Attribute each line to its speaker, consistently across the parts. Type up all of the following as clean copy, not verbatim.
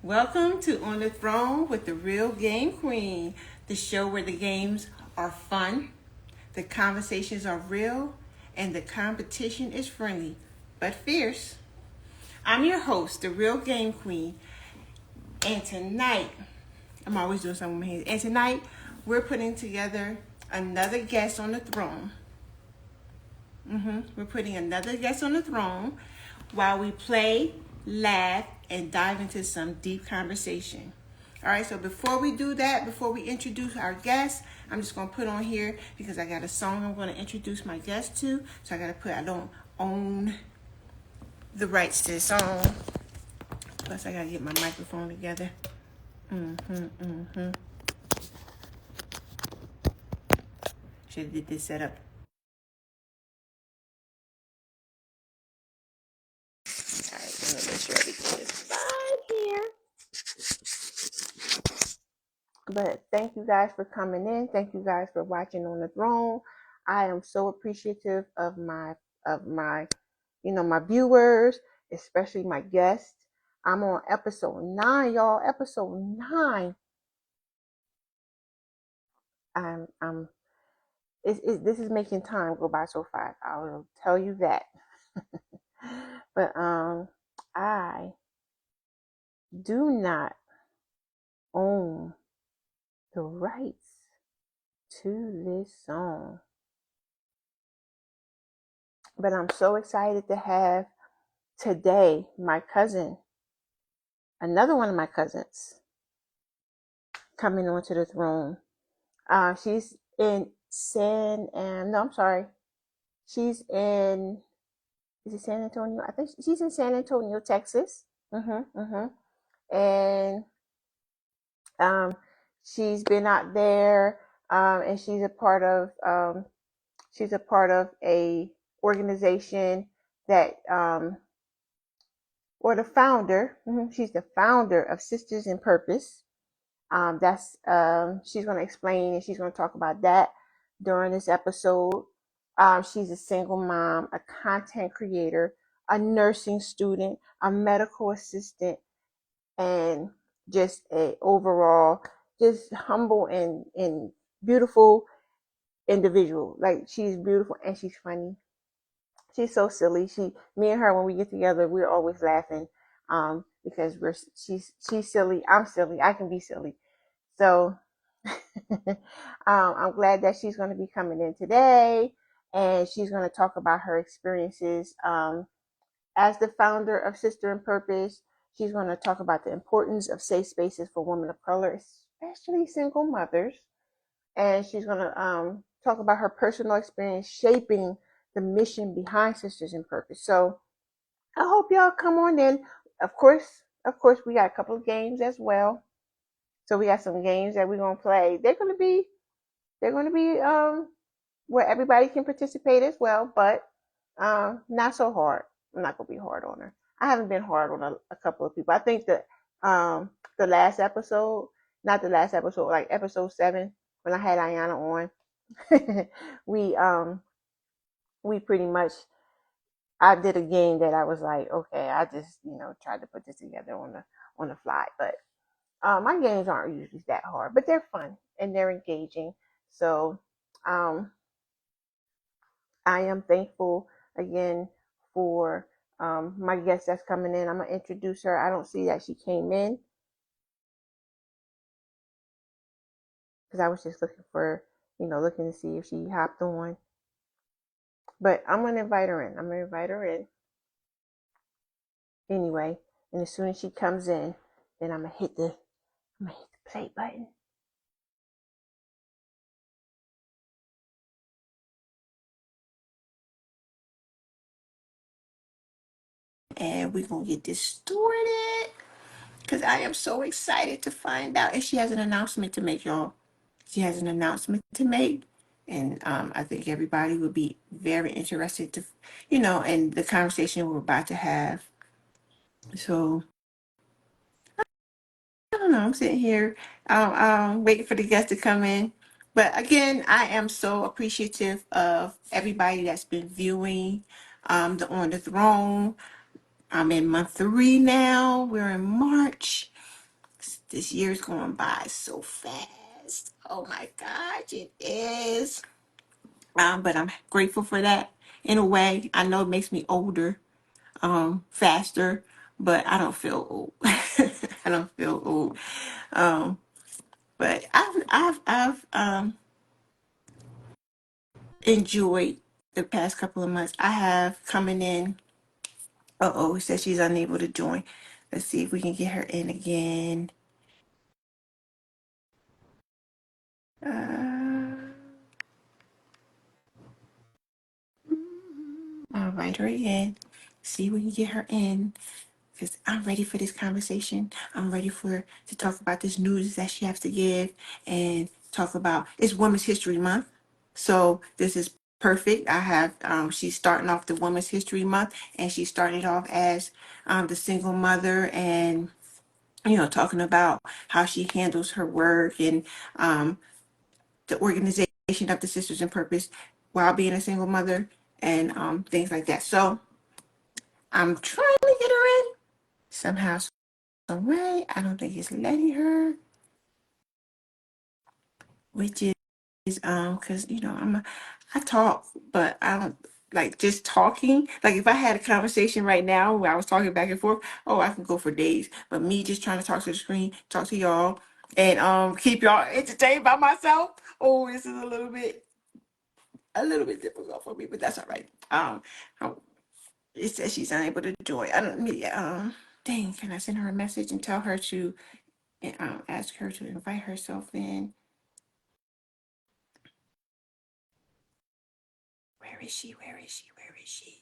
Speaker 1: Welcome to On the Throne with the Real Game Queen, the show where the games are fun, the conversations are real, and the competition is friendly but fierce. I'm your host, the Real Game Queen, and tonight, I'm always doing something with my hands, and tonight we're putting together another guest on the throne. We're putting another guest on the throne while we play, laugh, and dive into some deep conversation. All right, so before we do that, before we introduce our guest, I'm just going to put on here because I got a song I'm going to introduce my guest to. So I don't own the rights to the song. Plus, I got to get my microphone together. Should have did this setup. All right, I'm going to make sure everything is fine here. But thank you guys for coming in. Thank you guys for watching On the Throne. I am so appreciative of my my viewers, especially my guests. I'm on episode 9, y'all. Episode 9. I'm this is making time go by so fast. I will tell you that. But I do not own the rights to this song. But I'm so excited to have today my cousin, another one of my cousins, coming onto the throne. She's in she's in, is it San Antonio? I think she's in San Antonio, Texas. And um, she's been out there, and she's a part of a organization that or the founder. She's the founder of Sisters in Purpose. She's going to explain and she's going to talk about that during this episode. She's a single mom, a content creator, a nursing student, a medical assistant, and just a overall just humble and beautiful individual. Like, she's beautiful and she's funny. She's so silly. Me and her, when we get together, we're always laughing, because she's silly, I'm silly, I can be silly. So I'm glad that she's going to be coming in today, and she's going to talk about her experiences as the founder of Sister in Purpose. She's going to talk about the importance of safe spaces for women of color, especially single mothers. And she's going to talk about her personal experience shaping the mission behind Sisters in Purpose. So I hope y'all come on in. Of course, we got a couple of games as well. So we got some games that we're gonna play. They're gonna be where everybody can participate as well, but not so hard. I'm not gonna be hard on her. I haven't been hard on a couple of people. I think that the last episode, not the last episode, like episode 7, when I had Ayana on, we pretty much, I did a game that I was like, okay, I just tried to put this together on the fly. But my games aren't usually that hard, but they're fun and they're engaging. So I am thankful again for my guest that's coming in. I'm gonna introduce her. I don't see that she came in because I was just looking to see if she hopped on. But I'm gonna invite her in. Anyway. And as soon as she comes in, then I'm gonna hit the play button. And we're gonna get this started because I am so excited to find out. And she has an announcement to make, y'all. She has an announcement to make, and I think everybody would be very interested to, in the conversation we're about to have. So I don't know. I'm sitting here, waiting for the guests to come in. But again, I am so appreciative of everybody that's been viewing the On the Throne. I'm in month 3 now. We're in March. This year's going by so fast. Oh my gosh, it is. But I'm grateful for that in a way. I know it makes me older, faster, but I don't feel old. I don't feel old. Um, but I've enjoyed the past couple of months. I have coming in. It says she's unable to join. Let's see if we can get her in again. Uh, I'll write her in. See if we can get her in. Because I'm ready for this conversation. I'm ready for to talk about this news that she has to give and talk about it's Women's History Month. So this is perfect. I have she's starting off the Women's History Month and she started off as the single mother and talking about how she handles her work and the organization of the Sisters in Purpose while being a single mother and things like that. So I'm trying to get her in somehow, some way. I don't think it's letting her, which is because I talk, but I don't like just talking. Like if I had a conversation right now where I was talking back and forth, oh, I can go for days. But me just trying to talk to the screen, talk to y'all, and keep y'all entertained by myself. Oh, this is a little bit difficult for me, but that's all right. Um, it says she's unable to join. I don't need dang, can I send her a message and tell her to ask her to invite herself in? Where is she? Where is she? Where is she?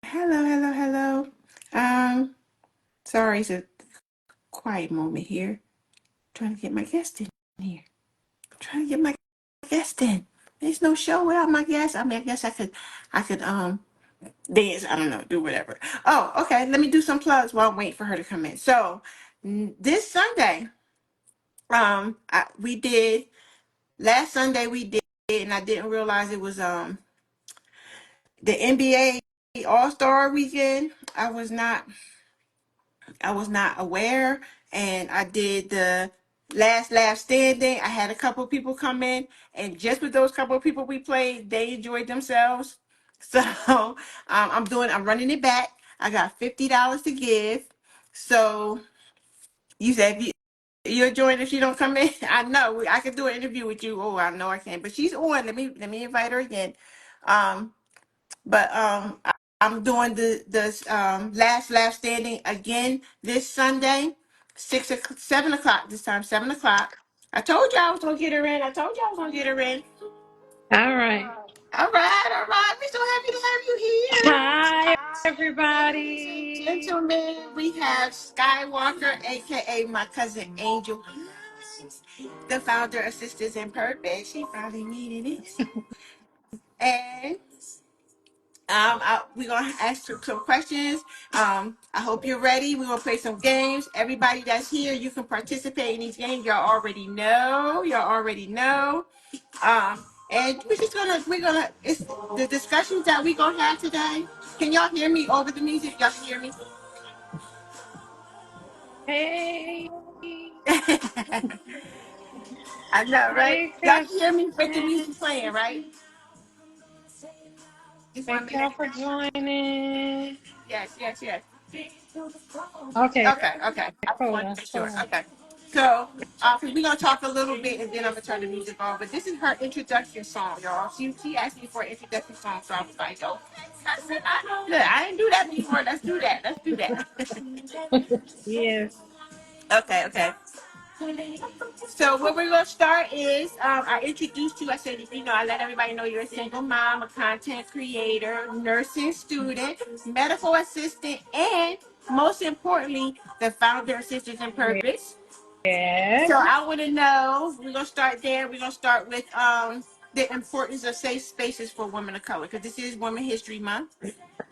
Speaker 1: Hello, hello, hello. Sorry, it's a quiet moment here. Trying to get my guest in here. Trying to get my guest in. There's no show without my guest. I mean, I guess I could dance. I don't know, do whatever. Oh, okay. Let me do some plugs while I'm waiting for her to come in. So this Sunday, we did last Sunday we did, and I didn't realize it was the NBA All Star Weekend. I was not aware, and I did the last laugh standing. I had a couple of people come in, and just with those couple of people we played, they enjoyed themselves. So I'm running it back. I got $50 to give. So you said you'll join if she don't come in. I know I could do an interview with you. Oh, I know I can, but she's on. Let me invite her again. Um, I'm doing the last laugh standing again this Sunday, 7 o'clock this time, 7 o'clock. I told you I was gonna get her in. I told you I was gonna get her in.
Speaker 2: All right.
Speaker 1: All right, all right. We're so happy to have you here.
Speaker 2: Hi,
Speaker 1: Ladies and
Speaker 2: everybody.
Speaker 1: gentlemen, we have Skywalker, aka my cousin Angel, the founder of Sisters in Purpose. She probably needed it. And we're gonna ask you some questions. I hope you're ready. We're gonna play some games. Everybody that's here, you can participate in these games. Y'all already know. Y'all already know. And we're gonna it's the discussions that we're gonna have today. Can y'all hear me over the music? Y'all can hear me?
Speaker 2: Hey.
Speaker 1: I know, right?
Speaker 2: Hey,
Speaker 1: Y'all can hear me with the
Speaker 2: Kristen.
Speaker 1: music playing, right? Just want
Speaker 2: Thank
Speaker 1: to make
Speaker 2: y'all
Speaker 1: sure.
Speaker 2: for joining.
Speaker 1: Yes, yes, yes.
Speaker 2: Okay,
Speaker 1: Okay, okay. I just
Speaker 2: cool.
Speaker 1: wanted to
Speaker 2: That's
Speaker 1: make sure.
Speaker 2: cool.
Speaker 1: Okay. So, because we're gonna talk a little bit, and then I'm gonna turn the music on. But this is her introduction song, y'all. She asked me for an introduction song, so I was like, okay. Look, I didn't do that before. Let's do that. Let's do that.
Speaker 2: Yes.
Speaker 1: Okay, okay. So what we're gonna start is I introduced you. I said, I let everybody know you're a single mom, a content creator, nursing student, medical assistant, and most importantly, the founder of Sisters in Purpose.
Speaker 2: Yes.
Speaker 1: So I want to know. We're gonna start there. We're gonna start with the importance of safe spaces for women of color? Because this is Women History Month.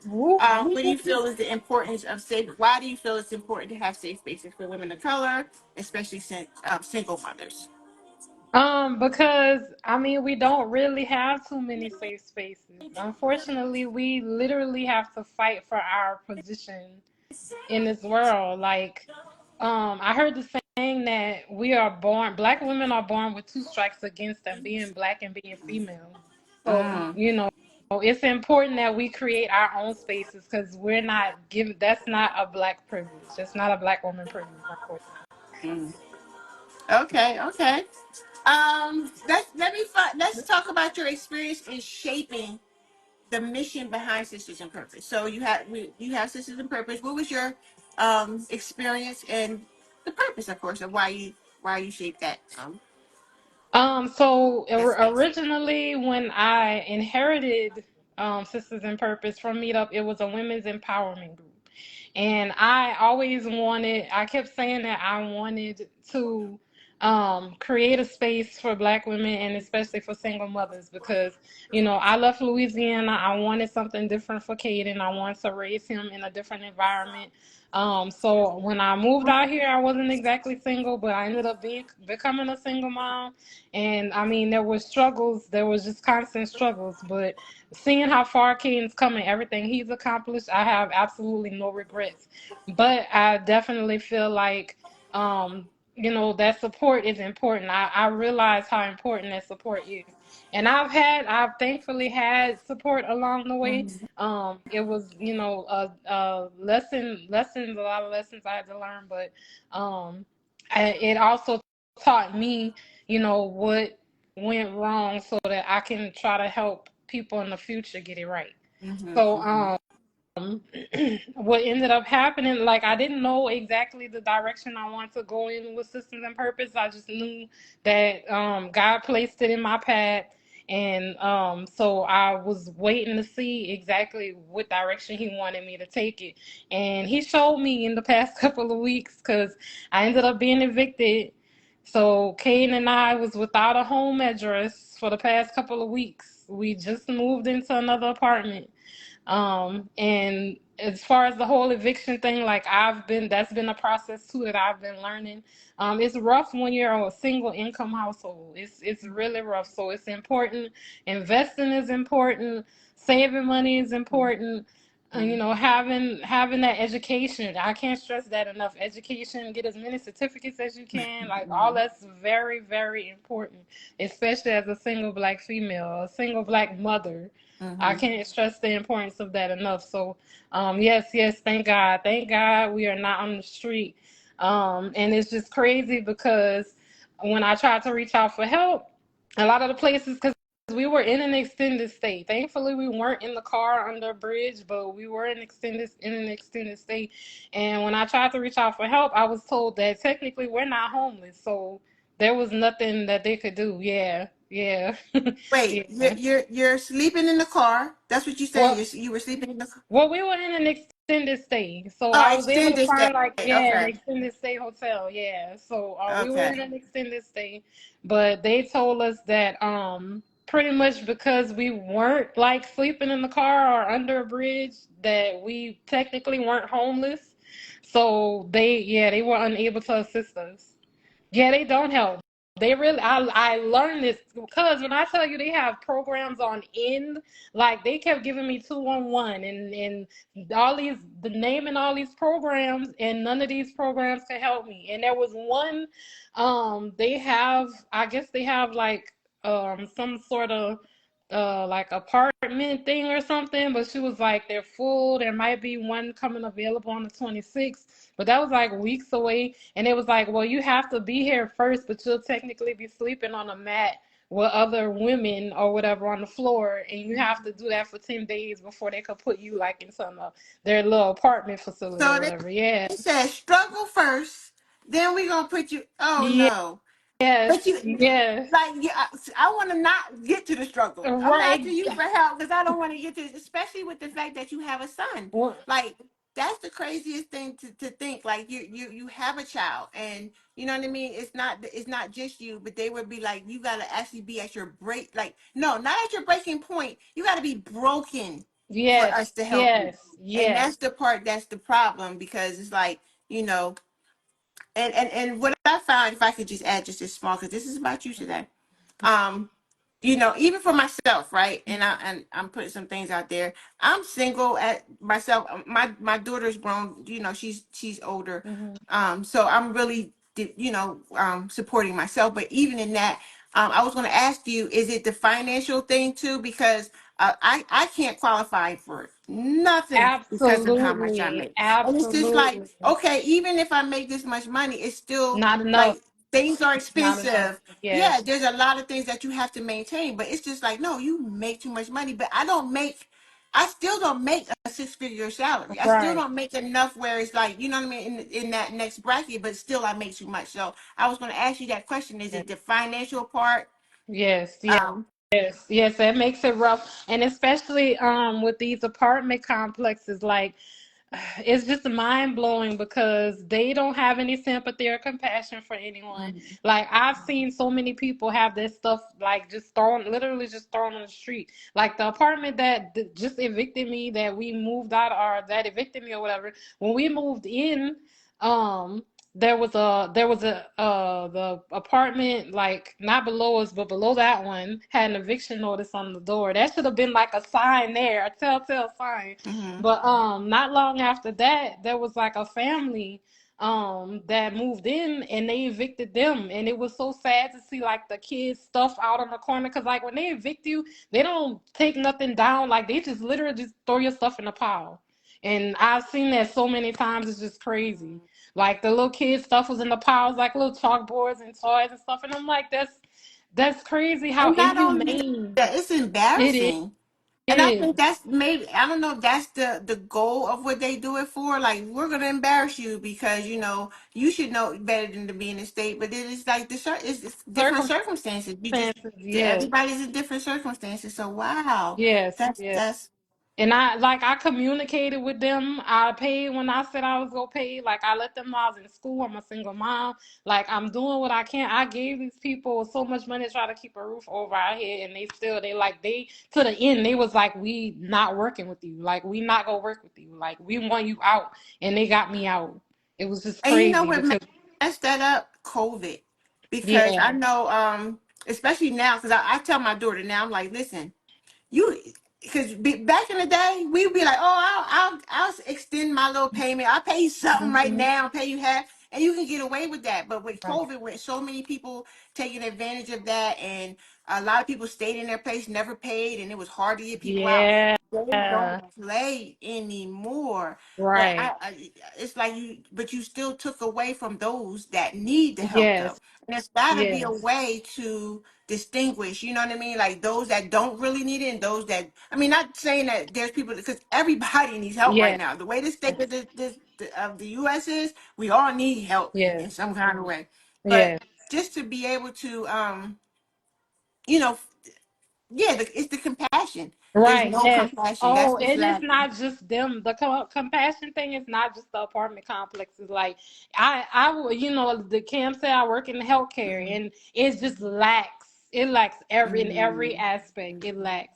Speaker 2: Whoop,
Speaker 1: What do
Speaker 2: whoop.
Speaker 1: you feel is the importance of safe? Why do you feel it's important to have safe spaces for women of color, especially single mothers?
Speaker 2: Because I mean, we don't really have too many safe spaces. Unfortunately, we literally have to fight for our position in this world. Like, I heard the saying that black women are born with two strikes against them, being black and being female. So,
Speaker 1: Mm,
Speaker 2: it's important that we create our own spaces because we're not given, that's not a black privilege. That's not a black woman privilege, unfortunately.
Speaker 1: mm. Okay, okay. Let's talk about your experience in shaping the mission behind Sisters in Purpose. So you have Sisters in Purpose. What was your experience and the purpose, of course, of why you shaped that space?
Speaker 2: Originally, when I inherited Sisters in Purpose from Meetup, it was a women's empowerment group. And I kept saying that I wanted to create a space for Black women and especially for single mothers because, I left Louisiana. I wanted something different for Caden. I wanted to raise him in a different environment. So when I moved out here, I wasn't exactly single, but I ended up becoming a single mom. And I mean, there were struggles. There was just constant struggles. But seeing how far Caden's come and everything he's accomplished, I have absolutely no regrets. But I definitely feel like, that support is important. I realize how important that support is. And I've thankfully had support along the way.
Speaker 1: Mhm,
Speaker 2: It was, a lot of lessons I had to learn, but it also taught me, what went wrong so that I can try to help people in the future get it right.
Speaker 1: mhm,
Speaker 2: So,
Speaker 1: mhm,
Speaker 2: what ended up happening, like I didn't know exactly the direction I wanted to go in with Systems and Purpose. I just knew that God placed it in my path. And so I was waiting to see exactly what direction he wanted me to take it. And he showed me in the past couple of weeks because I ended up being evicted. So Kane and I was without a home address for the past couple of weeks. We just moved into another apartment. And as far as the whole eviction thing, like that's been a process too that I've been learning. It's rough when you're a single income household. It's really rough. So it's important. Investing is important. Saving money is important.
Speaker 1: mhm,
Speaker 2: Having that education. I can't stress that enough. Education, get as many certificates as you can. Like all
Speaker 1: mhm,
Speaker 2: that's very, very important, especially as a single Black female, a single Black mother. I
Speaker 1: mhm,
Speaker 2: can't stress the importance of that enough. So, yes, yes, thank God we are not on the street. And it's just crazy because when I tried to reach out for help, a lot of the places, because we were in an extended stay. Thankfully, we weren't in the car under a bridge, but we were in an extended stay. And when I tried to reach out for help, I was told that technically we're not homeless, so there was nothing that they could do. Yeah, yeah,
Speaker 1: Wait,
Speaker 2: yeah.
Speaker 1: you're sleeping in the car. That's what you said.
Speaker 2: Well,
Speaker 1: You were sleeping in the car.
Speaker 2: Well, we were in an extended stay, so
Speaker 1: Oh,
Speaker 2: I was able to
Speaker 1: extended stay.
Speaker 2: find an
Speaker 1: Okay.
Speaker 2: extended stay hotel. Yeah, so we were in
Speaker 1: Okay.
Speaker 2: an extended stay, but they told us that pretty much because we weren't like sleeping in the car or under a bridge, that we technically weren't homeless. So they were unable to assist us. Yeah, they don't help. They really, I learned this because when I tell you they have programs on end, like they kept giving me 211 and all the naming all these programs, and none of these programs could help me. And there was one, I guess they have like some sort of like apartment thing or something, but she was like they're full. There might be one coming available on the 26th, but that was like weeks away. And it was like, well, you have to be here first, but you'll technically be sleeping on a mat with other women or whatever on the floor, and you have to do that for 10 days before they could put you like in their little apartment facility or
Speaker 1: So
Speaker 2: whatever. Yeah.
Speaker 1: they said struggle first, then we gonna put you. Oh
Speaker 2: Yeah.
Speaker 1: no! But
Speaker 2: Yes.
Speaker 1: you
Speaker 2: Yes.
Speaker 1: like I want to not get to the struggle. I'm
Speaker 2: Right.
Speaker 1: asking you for help because I don't want to get to, especially with the fact that you have a son.
Speaker 2: Well,
Speaker 1: Like that's the craziest thing to think. Like you have a child, and you know what I mean. It's not just you, but they would be like, you gotta actually be at your break. Like, no, not at your breaking point. You gotta be broken for
Speaker 2: Yes,
Speaker 1: us to help you.
Speaker 2: yes,
Speaker 1: And
Speaker 2: yes.
Speaker 1: that's the part that's the problem, because it's like, you know, and what I found, if I could just add just this small, because this is about you today. um even for myself, right? And I'm putting some things out there. I'm single at myself. My daughter's grown, she's older.
Speaker 2: Hmm.
Speaker 1: So I'm really supporting myself. But even in that, I was going to ask you, is it the financial thing too? Because I can't qualify for nothing because of how much I
Speaker 2: Absolutely,
Speaker 1: make. And it's just like,
Speaker 2: absolutely.
Speaker 1: okay, even if I make this much money, it's still
Speaker 2: Not enough.
Speaker 1: like things are
Speaker 2: Not enough.
Speaker 1: expensive. Yeah,
Speaker 2: Yes.
Speaker 1: there's a lot of things that you have to maintain, but it's just like, no, you make too much money. But I still don't make a six-figure salary. I still
Speaker 2: Right.
Speaker 1: don't make enough where it's like, you know what I mean, in that next bracket, but still I make too much. So I was going to ask you that question. Is it the financial part?
Speaker 2: Yes. Yes.
Speaker 1: Um,
Speaker 2: Yes, yes, that makes it rough, and especially with these apartment complexes, like it's just mind blowing because they don't have any sympathy or compassion for anyone.
Speaker 1: mhm,
Speaker 2: Like I've seen so many people have this stuff like just thrown, literally just thrown on the street. Like the apartment that just evicted me, that we moved out, or that evicted me or whatever. When we moved in, um, there was a the apartment like not below us but below that one had an eviction notice on the door. That should have been like a sign there, a telltale sign.
Speaker 1: mhm.
Speaker 2: But not long after that, there was like a family that moved in and they evicted them, and it was so sad to see like the kids stuff out on the corner, because like when they evict you, they don't take nothing down, like they just literally just throw your stuff in a pile. And I've seen that so many times, it's just crazy. Like the little kids stuff was in the piles, like little chalkboards and toys and stuff, and I'm like, that's crazy how
Speaker 1: And not only
Speaker 2: inhumane
Speaker 1: that, it's
Speaker 2: it is.
Speaker 1: embarrassing.
Speaker 2: It
Speaker 1: And I
Speaker 2: is.
Speaker 1: think that's maybe, I don't know if that's the goal of what they do it for. Like, we're gonna embarrass you because you should know better than to be in the state. But it is like it's different circumstances.
Speaker 2: Circumstances, yes.
Speaker 1: Everybody's in different circumstances. So wow,
Speaker 2: Yes,
Speaker 1: that's
Speaker 2: yes.
Speaker 1: that's
Speaker 2: And I communicated with them. I paid when I said I was gonna pay. Like I let them know I was in school. I'm a single mom. Like I'm doing what I can. I gave these people so much money to try to keep a roof over our head, and they to the end they was like, we not working with you. Like we not gonna work with you. Like we want you out, and they got me out. It was just
Speaker 1: and you know
Speaker 2: crazy
Speaker 1: what
Speaker 2: because
Speaker 1: messed that up? COVID, because I
Speaker 2: yeah,
Speaker 1: know especially now, because I tell my daughter now, I'm like, listen, you, because back in the day we'd be like, oh, I'll extend my little payment, I'll pay you something right
Speaker 2: hmm
Speaker 1: now, pay you half, and you can get away with that. But with
Speaker 2: right,
Speaker 1: COVID, with so many people taking advantage of that, and a lot of people stayed in their place, never paid, and it was hard to get people out.
Speaker 2: yeah,
Speaker 1: They don't play anymore. But
Speaker 2: right,
Speaker 1: it's like but you still took away from those that need the help, though.
Speaker 2: yes,
Speaker 1: And there's got to be a
Speaker 2: yes,
Speaker 1: way to distinguish, you know what I mean? Like those that don't really need it, and those that, I mean, not saying that there's people, because everybody needs help right
Speaker 2: yes,
Speaker 1: now. The way the state of the US is, we all need help in
Speaker 2: yes,
Speaker 1: some kind of way. But
Speaker 2: yes.
Speaker 1: just to be able to, you know, yeah, it's the compassion. There's
Speaker 2: Right,
Speaker 1: no
Speaker 2: yes.
Speaker 1: compassion. That's
Speaker 2: Oh,
Speaker 1: what's
Speaker 2: and it's
Speaker 1: lacking.
Speaker 2: not just them. The compassion thing is not just the apartment complexes. Like the Cam said I work in healthcare,
Speaker 1: Mhm.
Speaker 2: and it just lacks. It lacks in every
Speaker 1: Mhm.
Speaker 2: aspect. It lacks.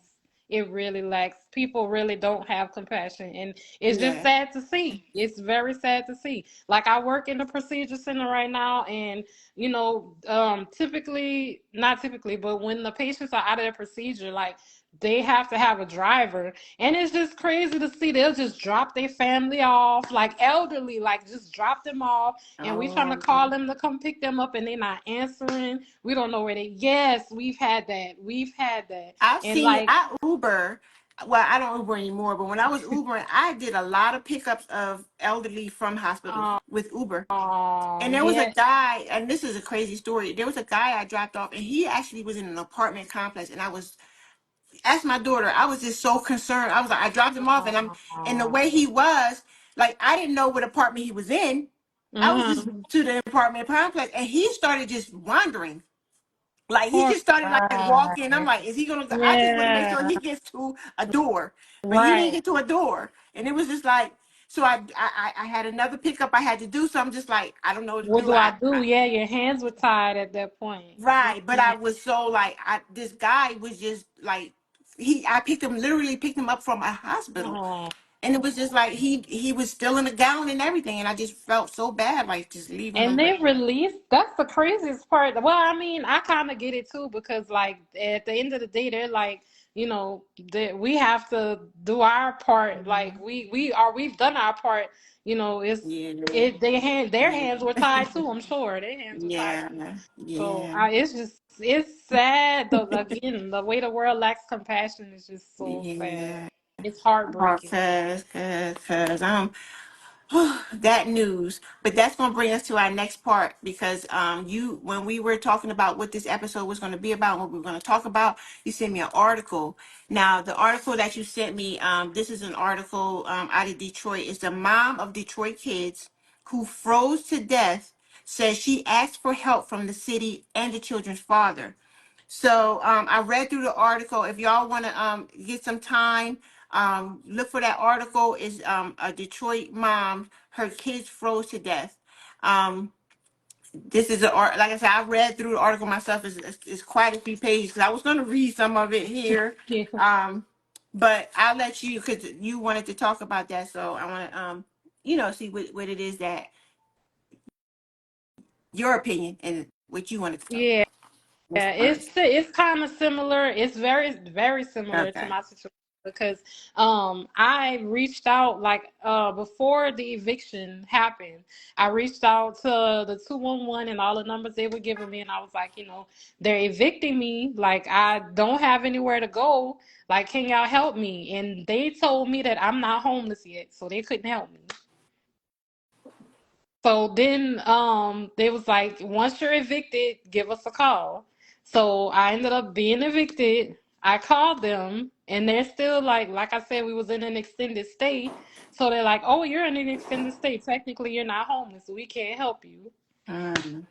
Speaker 2: It really lacks. People really don't have compassion, and it's just
Speaker 1: Yeah.
Speaker 2: sad to see. It's very sad to see. Like I work in the procedure center right now, and typically, not typically, but when the patients are out of their procedure, like they have to have a driver, and it's just crazy to see they'll just drop their family off, like elderly, like just drop them off, and we trying to
Speaker 1: Oh,
Speaker 2: call them to come pick them up and they're not answering. We don't know where they. Yes, we've had that.
Speaker 1: I've
Speaker 2: And
Speaker 1: seen it.
Speaker 2: like,
Speaker 1: I Uber. Well, I don't Uber anymore, but when I was Ubering, I did a lot of pickups of elderly from hospitals with Uber. And there was a
Speaker 2: yeah.
Speaker 1: guy, and this is a crazy story. There was a guy I dropped off, and he actually was in an apartment complex. And I was, asked my daughter, I was just so concerned. I was like, I dropped him off, and the way he was, like, I didn't know what apartment he was in. I was just
Speaker 2: Mm-hmm.
Speaker 1: to the apartment complex, and he started just wandering. Like he
Speaker 2: Poor
Speaker 1: just started like walking. I'm
Speaker 2: guy.
Speaker 1: like, is he gonna go? I just want to make sure
Speaker 2: Yeah.
Speaker 1: he gets to a door, but he didn't
Speaker 2: Right.
Speaker 1: get to a door, and it was just like. So I had another pickup I had to do. So I'm just like, I don't know what to
Speaker 2: What
Speaker 1: do.
Speaker 2: do I do? Yeah, your hands were tied at that point.
Speaker 1: Right, but
Speaker 2: Mhm.
Speaker 1: I was so like, this guy was just like, I picked him, literally picked him up from a hospital,
Speaker 2: Oh.
Speaker 1: and it was just like he was still in the gown and everything, and I just felt so bad, like just leaving
Speaker 2: And
Speaker 1: him.
Speaker 2: they
Speaker 1: But
Speaker 2: released, that's the craziest part. Well, I mean, I kind of get it too because, like, at the end of the day, they're like, that we have to do our part. Like,
Speaker 1: Mhm.
Speaker 2: we've done our part.
Speaker 1: Yeah,
Speaker 2: Their hands were
Speaker 1: yeah,
Speaker 2: tied too. I'm sure their hands were tied
Speaker 1: yeah,
Speaker 2: too. So
Speaker 1: yeah,
Speaker 2: it's sad. Though, again, the way the world lacks compassion is just so sad.
Speaker 1: yeah.
Speaker 2: It's
Speaker 1: Oh,
Speaker 2: heartbreaking.
Speaker 1: cause that news. But that's going to bring us to our next part, because you, when we were talking about what this episode was going to be about, what we were going to talk about, you sent me an article. Now the article that you sent me, this is an article out of Detroit. It's the mom of Detroit kids who froze to death, says she asked for help from the city and the children's father. So I read through the article. If y'all want to get some time, look for that article. Is a Detroit mom, her kids froze to death. Um, this is a art. Like I said, I read through the article myself. It's quite a few pages. 'Cause I was going to read some of it here,
Speaker 2: Yeah.
Speaker 1: um, but I'll let you, because you wanted to talk about that. So I want to see what it is that your opinion and what you wanted to talk
Speaker 2: Yeah.
Speaker 1: about. What's
Speaker 2: Yeah,
Speaker 1: first?
Speaker 2: it's kind of similar. It's very similar to
Speaker 1: Okay.
Speaker 2: my situation because I reached out like before the eviction happened. I reached out to the 211 and all the numbers they were giving me, and I was like, they're evicting me. Like I don't have anywhere to go. Like, can y'all help me? And they told me that I'm not homeless yet, so they couldn't help me. So then they was like, once you're evicted, give us a call. So I ended up being evicted. I called them and they're still like I said, we was in an extended stay. So they're like, oh, you're in an extended stay. Technically you're not homeless, so we can't help you.
Speaker 1: Mm.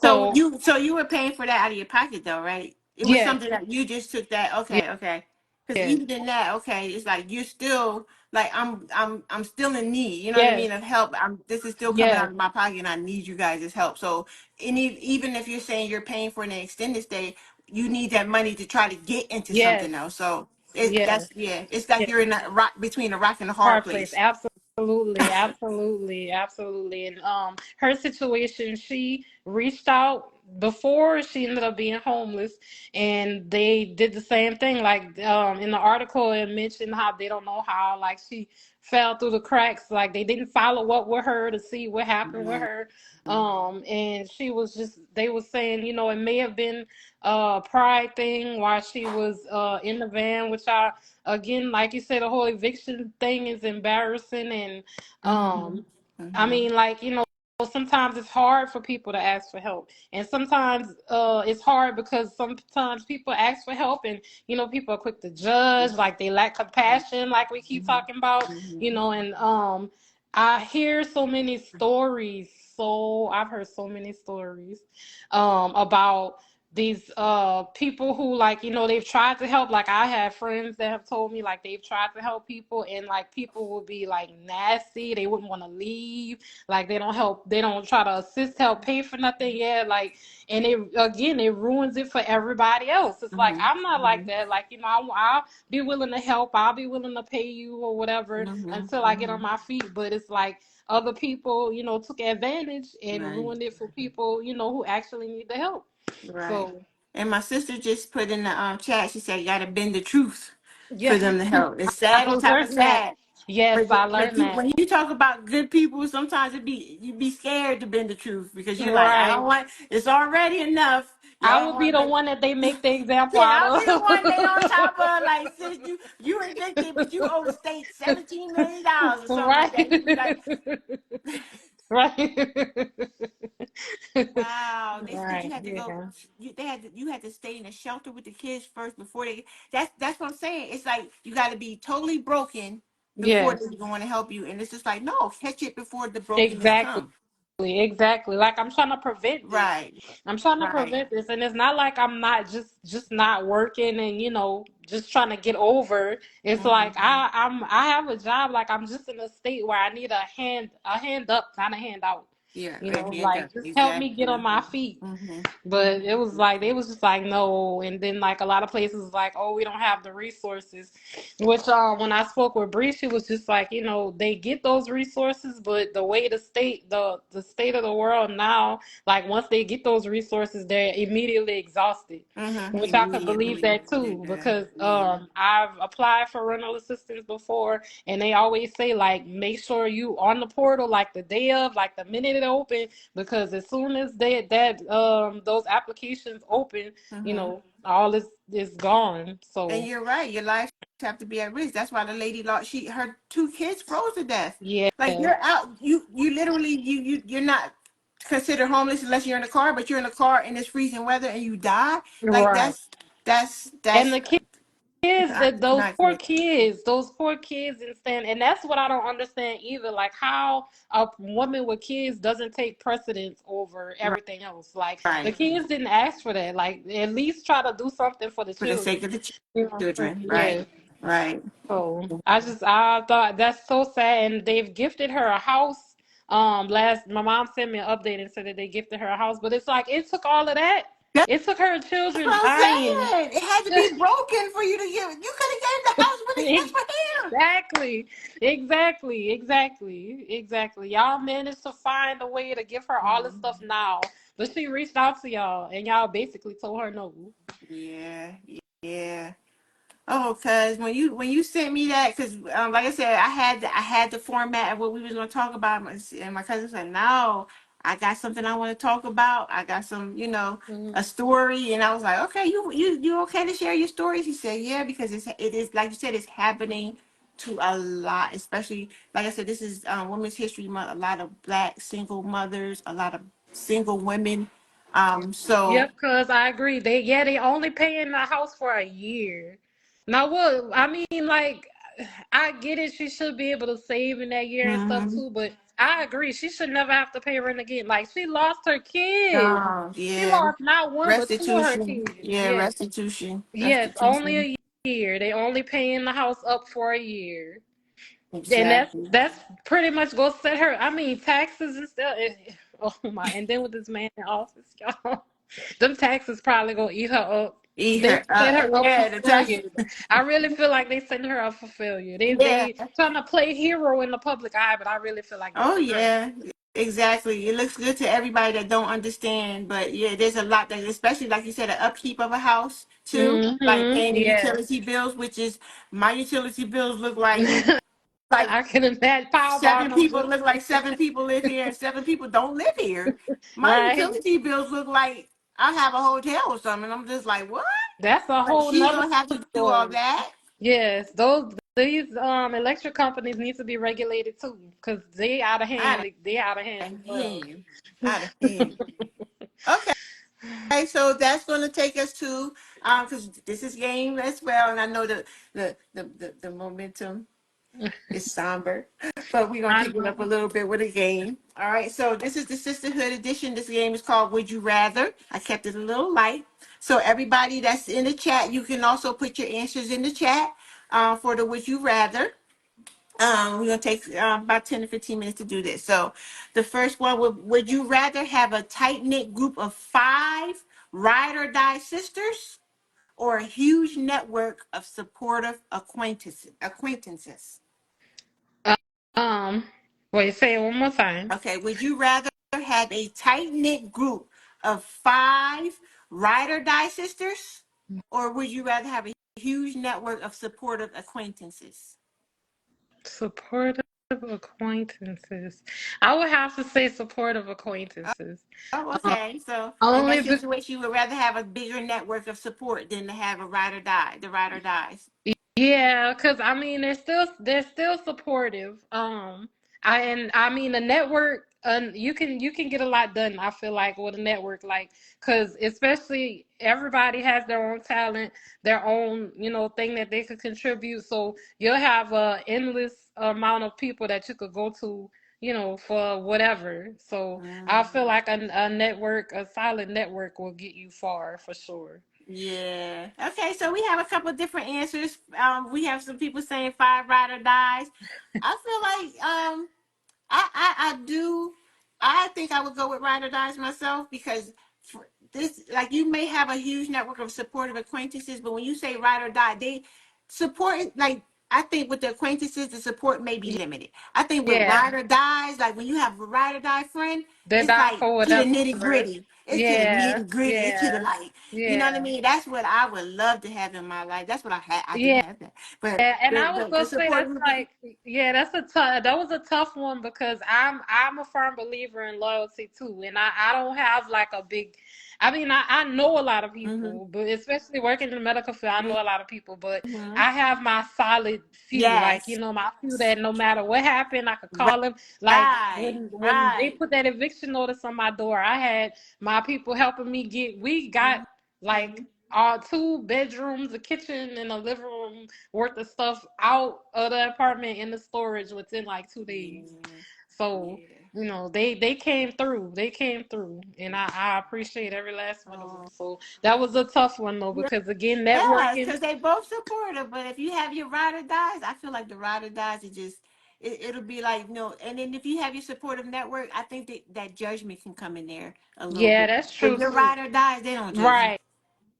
Speaker 1: So
Speaker 2: So
Speaker 1: you were paying for that out of your pocket though, right? It was
Speaker 2: yes,
Speaker 1: something that you just took that.
Speaker 2: yes,
Speaker 1: Okay, okay. Because
Speaker 2: yes,
Speaker 1: even in that, okay, it's like you're still like, I'm still in need. You know what I
Speaker 2: yes,
Speaker 1: mean? Of help. This is still coming
Speaker 2: yes,
Speaker 1: out of my pocket, and I need you guys' help. So, even if you're saying you're paying for an extended stay, you need that money to try to get into
Speaker 2: yes,
Speaker 1: something else. So
Speaker 2: yes.
Speaker 1: that's, yeah. It's like you're in a rock, between a rock and a hard
Speaker 2: Hard place.
Speaker 1: place.
Speaker 2: Absolutely, absolutely, absolutely. And her situation, she reached out before she ended up being homeless, and they did the same thing. Like in the article, it mentioned how they don't know how, like, she fell through the cracks. Like they didn't follow up with her to see what happened with her. And she was just, they were saying, it may have been a pride thing while she was in the van, which I, again, like you said, the whole eviction thing is embarrassing. And
Speaker 1: Mm-hmm.
Speaker 2: I
Speaker 1: Mm-hmm.
Speaker 2: mean, like, sometimes it's hard for people to ask for help, and sometimes it's hard because sometimes people ask for help, and people are quick to judge, like they lack compassion, like we keep
Speaker 1: Mm-hmm.
Speaker 2: talking about.
Speaker 1: Mm-hmm.
Speaker 2: And I hear so many stories. So I've heard so many stories about these people who, like, they've tried to help. Like, I have friends that have told me, like, they've tried to help people, and like people will be like nasty, they wouldn't want to leave, like they don't help, they don't try to assist, help pay for nothing. Yeah, like, and it, again, it ruins it for everybody else. It's like, I'm not like
Speaker 1: Mm-hmm.
Speaker 2: that. Like, I'll be willing to help, I'll be willing to pay you or whatever
Speaker 1: Mm-hmm.
Speaker 2: until I get on
Speaker 1: Mm-hmm.
Speaker 2: my feet. But it's like other people, took advantage and
Speaker 1: Right.
Speaker 2: ruined it for people, who actually need the help.
Speaker 1: Right.
Speaker 2: So
Speaker 1: And my sister just put in the chat, she said, you got to bend the truth for
Speaker 2: yeah,
Speaker 1: them to help. It's
Speaker 2: I
Speaker 1: sad on top of
Speaker 2: learned that.
Speaker 1: sad.
Speaker 2: Yes,
Speaker 1: But
Speaker 2: I
Speaker 1: but
Speaker 2: learned
Speaker 1: you,
Speaker 2: that.
Speaker 1: when you talk about good people, sometimes you be scared to bend the truth, because you're like, I
Speaker 2: Right.
Speaker 1: don't want, it's already enough.
Speaker 2: I
Speaker 1: Y'all
Speaker 2: will be
Speaker 1: want,
Speaker 2: the
Speaker 1: but
Speaker 2: one that they make the example
Speaker 1: yeah,
Speaker 2: out
Speaker 1: I'll be the one they on top of.
Speaker 2: of.
Speaker 1: Like, sis, you evicted, but you owe the state $17 million or something like that.
Speaker 2: Right.
Speaker 1: You be like,
Speaker 2: Right.
Speaker 1: wow, they said you
Speaker 2: Right.
Speaker 1: had to go.
Speaker 2: Yeah.
Speaker 1: You had to stay in a shelter with the kids first before they. That's what I'm saying. It's like you got to be totally broken before
Speaker 2: Yes.
Speaker 1: they're going to help you, and it's just like, no, catch it before the brokenness
Speaker 2: Exactly.
Speaker 1: come.
Speaker 2: Exactly. Like I'm trying to prevent this.
Speaker 1: Right,
Speaker 2: I'm trying to
Speaker 1: right.
Speaker 2: prevent this, and it's not like I'm not just not working and just trying to get over. It's like
Speaker 1: Hmm.
Speaker 2: I have a job. Like I'm just in a state where I need a hand up, not a hand out.
Speaker 1: Yeah, right hand up.
Speaker 2: Like just help me get
Speaker 1: Exactly.
Speaker 2: on my feet.
Speaker 1: Hmm.
Speaker 2: But it was like they was just like no, and then like a lot of places was like, oh, we don't have the resources. Which when I spoke with Bree, she was just like, they get those resources, but the way the state of the world now, like once they get those resources, they're immediately exhausted.
Speaker 1: Hmm.
Speaker 2: Which I could believe
Speaker 1: Immediately.
Speaker 2: that too,
Speaker 1: Yeah.
Speaker 2: because
Speaker 1: Yeah.
Speaker 2: I've applied for rental assistance before, and they always say like make sure you on the portal like the day of, like the minute it open, because as soon as those applications open,
Speaker 1: Hmm.
Speaker 2: all is gone.
Speaker 1: And
Speaker 2: So
Speaker 1: you're right. Your life have to be at risk. That's why the lady lost. Her two kids froze to death.
Speaker 2: yeah,
Speaker 1: Like you're out. You literally you're not considered homeless unless you're in a car, but you're in a car in this freezing weather and you die. Like
Speaker 2: right. And
Speaker 1: that's
Speaker 2: the kids, that
Speaker 1: it's not good.
Speaker 2: those poor kids, and that's what I don't understand either. Like how a woman with kids doesn't take precedence over
Speaker 1: Right.
Speaker 2: everything else. Like the
Speaker 1: Right.
Speaker 2: kids didn't ask for that. Like at least try to do something for the
Speaker 1: For the
Speaker 2: children.
Speaker 1: sake of the children. Right.
Speaker 2: Yeah.
Speaker 1: Right.
Speaker 2: So I thought that's so sad, and they've gifted her a house. Last my mom sent me an update and said that they gifted her a house, but it's like it took all of that.
Speaker 1: That's
Speaker 2: It took her
Speaker 1: what
Speaker 2: children
Speaker 1: I'm
Speaker 2: dying.
Speaker 1: saying. It had to be broken for you to give. You could have gave the house when it just for him.
Speaker 2: Exactly, exactly. Y'all managed to find a way to give her all this stuff
Speaker 1: Mhm.
Speaker 2: now, but she reached out to y'all, and y'all basically told her no.
Speaker 1: Yeah. Yeah. Oh, cause when you sent me that, cause like I said, I had the format of what we was gonna talk about, and my cousin said, "No, I got something I want to talk about. I got some,
Speaker 2: Mhm.
Speaker 1: a story." And I was like, "Okay, you okay to share your stories?" He said, "Yeah, because it is like you said, it's happening to a lot, especially like I said, this is Women's History Month. A lot of Black single mothers, a lot of single women. So
Speaker 2: Yep, cause I agree. They only pay in the house for a year. Now what I mean, like I get it, she should be able to save in that year and stuff
Speaker 1: mhm.
Speaker 2: too, but I agree, she should never have to pay rent again. Like she lost her kids.
Speaker 1: Oh,
Speaker 2: She
Speaker 1: yeah.
Speaker 2: lost not one but two of her
Speaker 1: Restitution.
Speaker 2: kids.
Speaker 1: Yeah,
Speaker 2: Yes.
Speaker 1: restitution.
Speaker 2: Yes, only
Speaker 1: Restitution.
Speaker 2: a year. They only pay in the house up for a year. And that's
Speaker 1: Exactly.
Speaker 2: that's pretty much gonna set her. I mean, taxes and stuff. Oh my! And then with this man in office, y'all, them taxes probably gonna eat her up.
Speaker 1: Eat
Speaker 2: They
Speaker 1: her
Speaker 2: set
Speaker 1: up.
Speaker 2: her up for
Speaker 1: Yeah, the tax.
Speaker 2: failure. I really feel like they setting her up for failure. They
Speaker 1: Yeah.
Speaker 2: they trying to play hero in the public eye, but I really feel like they
Speaker 1: Oh,
Speaker 2: setting her up.
Speaker 1: yeah. Exactly. It looks good to everybody that don't understand, but yeah, there's a lot that, especially like you said, the upkeep of a house too, like
Speaker 2: Mm-hmm.
Speaker 1: paying the
Speaker 2: Yes.
Speaker 1: utility bills, which is my utility bills look like
Speaker 2: I can imagine Powerball
Speaker 1: seven people
Speaker 2: numbers.
Speaker 1: look like 7 people live here and 7 people don't live here. My
Speaker 2: Right.
Speaker 1: utility bills look like I have a hotel or something. I'm just like, what?
Speaker 2: That's a
Speaker 1: Like
Speaker 2: whole
Speaker 1: she's
Speaker 2: nother
Speaker 1: gonna have to do all
Speaker 2: story.
Speaker 1: that.
Speaker 2: Yes, these electric companies need to be regulated too, because they out of hand.
Speaker 1: Out
Speaker 2: They out of hand
Speaker 1: of
Speaker 2: as well.
Speaker 1: hand. Out of hand. Okay, so that's gonna take us to because this is game as well, and I know the momentum is somber, but we're gonna
Speaker 2: I
Speaker 1: pick it up a
Speaker 2: know.
Speaker 1: little bit with a game. All right, so this is the sisterhood edition. This game is called Would You Rather. I kept it a little light. So everybody that's in the chat, you can also put your answers in the chat for the Would You Rather. We're gonna take about 10 to 15 minutes to do this. So the first one, would you rather have a tight-knit group of 5 ride or die sisters or a huge network of supportive acquaintances?
Speaker 2: Um, wait, say it one more time.
Speaker 1: Okay, would you rather have a tight-knit group of 5 ride or die sisters, or would you rather have a huge network of supportive acquaintances?
Speaker 2: Supportive acquaintances. I would have to say supportive acquaintances.
Speaker 1: Oh,
Speaker 2: Um,
Speaker 1: okay. So in
Speaker 2: only
Speaker 1: that
Speaker 2: be-
Speaker 1: situation, you would rather have a bigger network of support than to have a ride or die, the ride or dies.
Speaker 2: Yeah, because I mean they're still supportive. I mean the network, you can get a lot done. I feel like with a network, like because especially everybody has their own talent, their own thing that they could contribute. So you'll have a endless amount of people that you could go to, for whatever. So I feel
Speaker 1: Mm.
Speaker 2: like a network, a solid network will get you far for sure.
Speaker 1: Yeah. Okay, so we have a couple of different answers. We have some people saying five ride or dies. I feel like I do. I think I would go with ride or dies myself because for this, like, you may have a huge network of supportive acquaintances, but when you say ride or die, they support like. I think with the acquaintances, the support may be limited. I think with
Speaker 2: Yeah,
Speaker 1: ride or dies, like when you have a ride or die friend,
Speaker 2: they
Speaker 1: it's
Speaker 2: die
Speaker 1: like
Speaker 2: for
Speaker 1: to the
Speaker 2: whatever.
Speaker 1: nitty gritty. It's to the
Speaker 2: Yeah,
Speaker 1: nitty gritty. It's to the
Speaker 2: yeah,
Speaker 1: like, you know what I
Speaker 2: yeah,
Speaker 1: mean? That's what I would love to have in my life. That's what I had. I do
Speaker 2: yeah.
Speaker 1: have that, but
Speaker 2: Yeah, and I was
Speaker 1: the
Speaker 2: gonna say
Speaker 1: support
Speaker 2: that's
Speaker 1: group.
Speaker 2: like, yeah, that was a tough one because I'm a firm believer in loyalty too, and I don't have like a big, I mean I know a lot of
Speaker 1: Mm-hmm,
Speaker 2: people, but especially working in the medical field, I know a lot of people, but
Speaker 1: mm-hmm.
Speaker 2: I have my solid few, like
Speaker 1: Yes.
Speaker 2: my few that no matter what happened, I could call them. Like
Speaker 1: Right,
Speaker 2: when they
Speaker 1: right.
Speaker 2: put that eviction notice on my door, I had my people helping me we got like
Speaker 1: Mhm.
Speaker 2: our 2 bedrooms, a kitchen, and a living room worth of stuff out of the apartment in the storage within like 2 days.
Speaker 1: Yeah,
Speaker 2: So,
Speaker 1: yeah.
Speaker 2: they came through. They came through. And I appreciate every last one of them.
Speaker 1: Oh,
Speaker 2: So that was a tough one though,
Speaker 1: yeah.
Speaker 2: because again,
Speaker 1: Yes,
Speaker 2: networking.
Speaker 1: because they both supportive. But if you have your ride or dies, I feel like the ride or dies is just it'll be like no. And then if you have your supportive network, I think that judgment can come in there a little
Speaker 2: Yeah,
Speaker 1: bit.
Speaker 2: that's
Speaker 1: But
Speaker 2: true
Speaker 1: your
Speaker 2: too.
Speaker 1: ride or dies, they don't judge you.
Speaker 2: Right.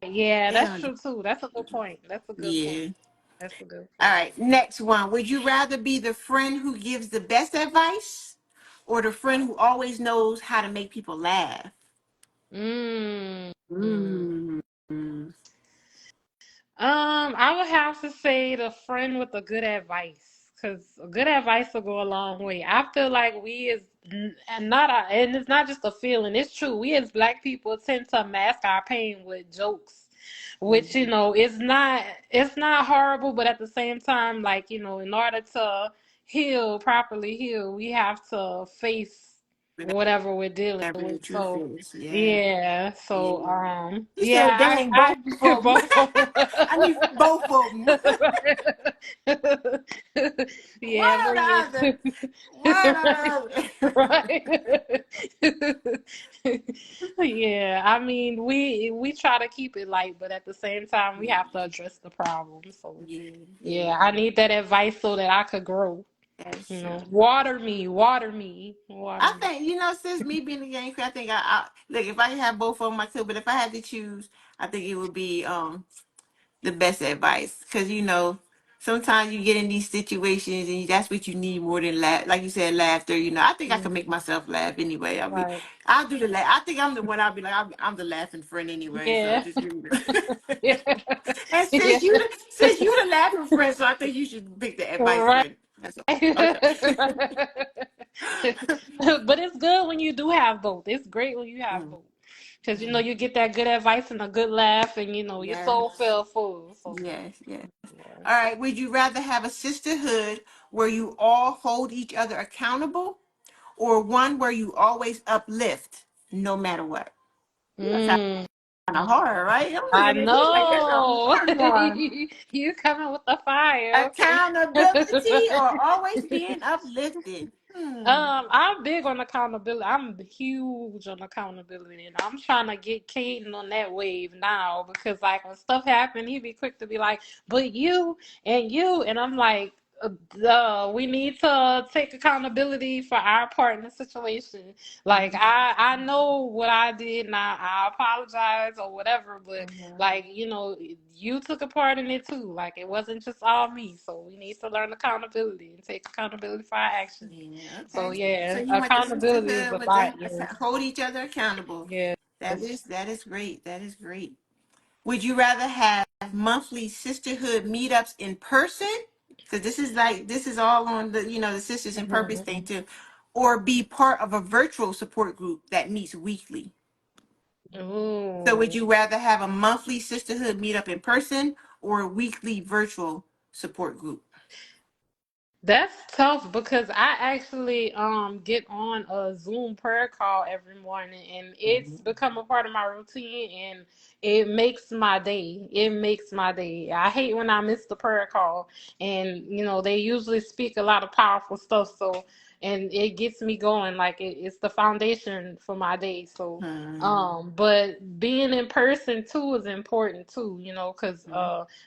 Speaker 2: Yeah,
Speaker 1: They
Speaker 2: that's
Speaker 1: don't.
Speaker 2: true too. That's a good point. That's a good point.
Speaker 1: Yeah.
Speaker 2: That's a good
Speaker 1: All
Speaker 2: point.
Speaker 1: right. Next one. Would you rather be the friend who gives the best advice, or the friend who always knows how to make people laugh?
Speaker 2: Mm.
Speaker 1: Mm.
Speaker 2: I would have to say the friend with the good advice, because good advice will go a long way. I feel like we as and not and it's not just a feeling. It's true. We as Black people tend to mask our pain with jokes, which
Speaker 1: Mhm.
Speaker 2: it's not horrible, but at the same time, like in order to properly heal, we have to face whatever we're dealing
Speaker 1: Whatever the
Speaker 2: with.
Speaker 1: truth
Speaker 2: So
Speaker 1: is. Yeah.
Speaker 2: yeah,
Speaker 1: Yeah.
Speaker 2: so
Speaker 1: He said,
Speaker 2: yeah,
Speaker 1: dang,
Speaker 2: I
Speaker 1: both
Speaker 2: I
Speaker 1: of them.
Speaker 2: both of them.
Speaker 1: I need both of them.
Speaker 2: Yeah,
Speaker 1: One or
Speaker 2: but
Speaker 1: the other.
Speaker 2: yeah.
Speaker 1: One or
Speaker 2: Right.
Speaker 1: the other.
Speaker 2: Right. Yeah, I mean, we try to keep it light, but at the same time, we have to address the problem. So,
Speaker 1: Yeah, yeah.
Speaker 2: yeah, I need that advice so that I could grow.
Speaker 1: That's true.
Speaker 2: Water me, water me, water
Speaker 1: I
Speaker 2: me.
Speaker 1: think, since me being a game crew, I think I look, if I could have both of them, I could. But if I had to choose, I think it would be the best advice, because sometimes you get in these situations and that's what you need more than laugh, like you said, laughter. I think I can make
Speaker 2: Mhm.
Speaker 1: myself laugh anyway.
Speaker 2: Right.
Speaker 1: I'll do the laugh. I think I'm the one. I'll be like, I'm the laughing friend anyway, so
Speaker 2: Yeah.
Speaker 1: just give me
Speaker 2: Yeah.
Speaker 1: and
Speaker 2: Yeah.
Speaker 1: since you the laughing friend, so I think you should pick the advice
Speaker 2: Right.
Speaker 1: friend. That's all.
Speaker 2: But
Speaker 1: Okay.
Speaker 2: it's good when you do have both. It's great when you have
Speaker 1: Mm,
Speaker 2: both. Because
Speaker 1: mm.
Speaker 2: you get that good advice and a good laugh, and your soul
Speaker 1: Yes,
Speaker 2: feel full. So
Speaker 1: yes, yes.
Speaker 2: yeah.
Speaker 1: All right. Would you rather have a sisterhood where you all hold each other accountable, or one where you always uplift no matter what? That's kind
Speaker 2: Mm,
Speaker 1: of hard, right? I don't
Speaker 2: I
Speaker 1: even know. Seems like that's a
Speaker 2: know.
Speaker 1: hard one.
Speaker 2: You coming with the fire. Okay.
Speaker 1: Accountability or always being uplifted? Hmm.
Speaker 2: I'm big on accountability. I'm huge on accountability, and I'm trying to get Caden on that wave now because, like, when stuff happen, he be quick to be like, "But you," and I'm like, we need to take accountability for our part in the situation. Like,
Speaker 1: Mhm,
Speaker 2: I know what I did, and I apologize or whatever, but
Speaker 1: mhm.
Speaker 2: like, you took a part in it too. Like, it wasn't just all me. So we need to learn accountability and take accountability for our actions.
Speaker 1: Yeah.
Speaker 2: So
Speaker 1: Okay. So
Speaker 2: yeah,
Speaker 1: you want the
Speaker 2: accountability is
Speaker 1: sisterhood
Speaker 2: a
Speaker 1: with
Speaker 2: lot.
Speaker 1: the
Speaker 2: Yes,
Speaker 1: hold each other accountable.
Speaker 2: yes.
Speaker 1: That is great. That is great. Would you rather have monthly sisterhood meetups in person? Because this is all on the Sisters in Purpose thing
Speaker 2: Mhm.
Speaker 1: too, or be part of a virtual support group that meets weekly. So would
Speaker 2: Ooh.
Speaker 1: you rather have a monthly sisterhood meetup in person or a weekly virtual support group?
Speaker 2: That's tough because I actually get on a Zoom prayer call every morning, and it's become a part of my routine, and it makes my day. It makes my day. I hate when I miss the prayer call, and they usually speak a lot of powerful stuff. So and it gets me going. Like it's the foundation for my day. So,
Speaker 3: Mm-hmm.
Speaker 2: but being in person too is important too, you know, because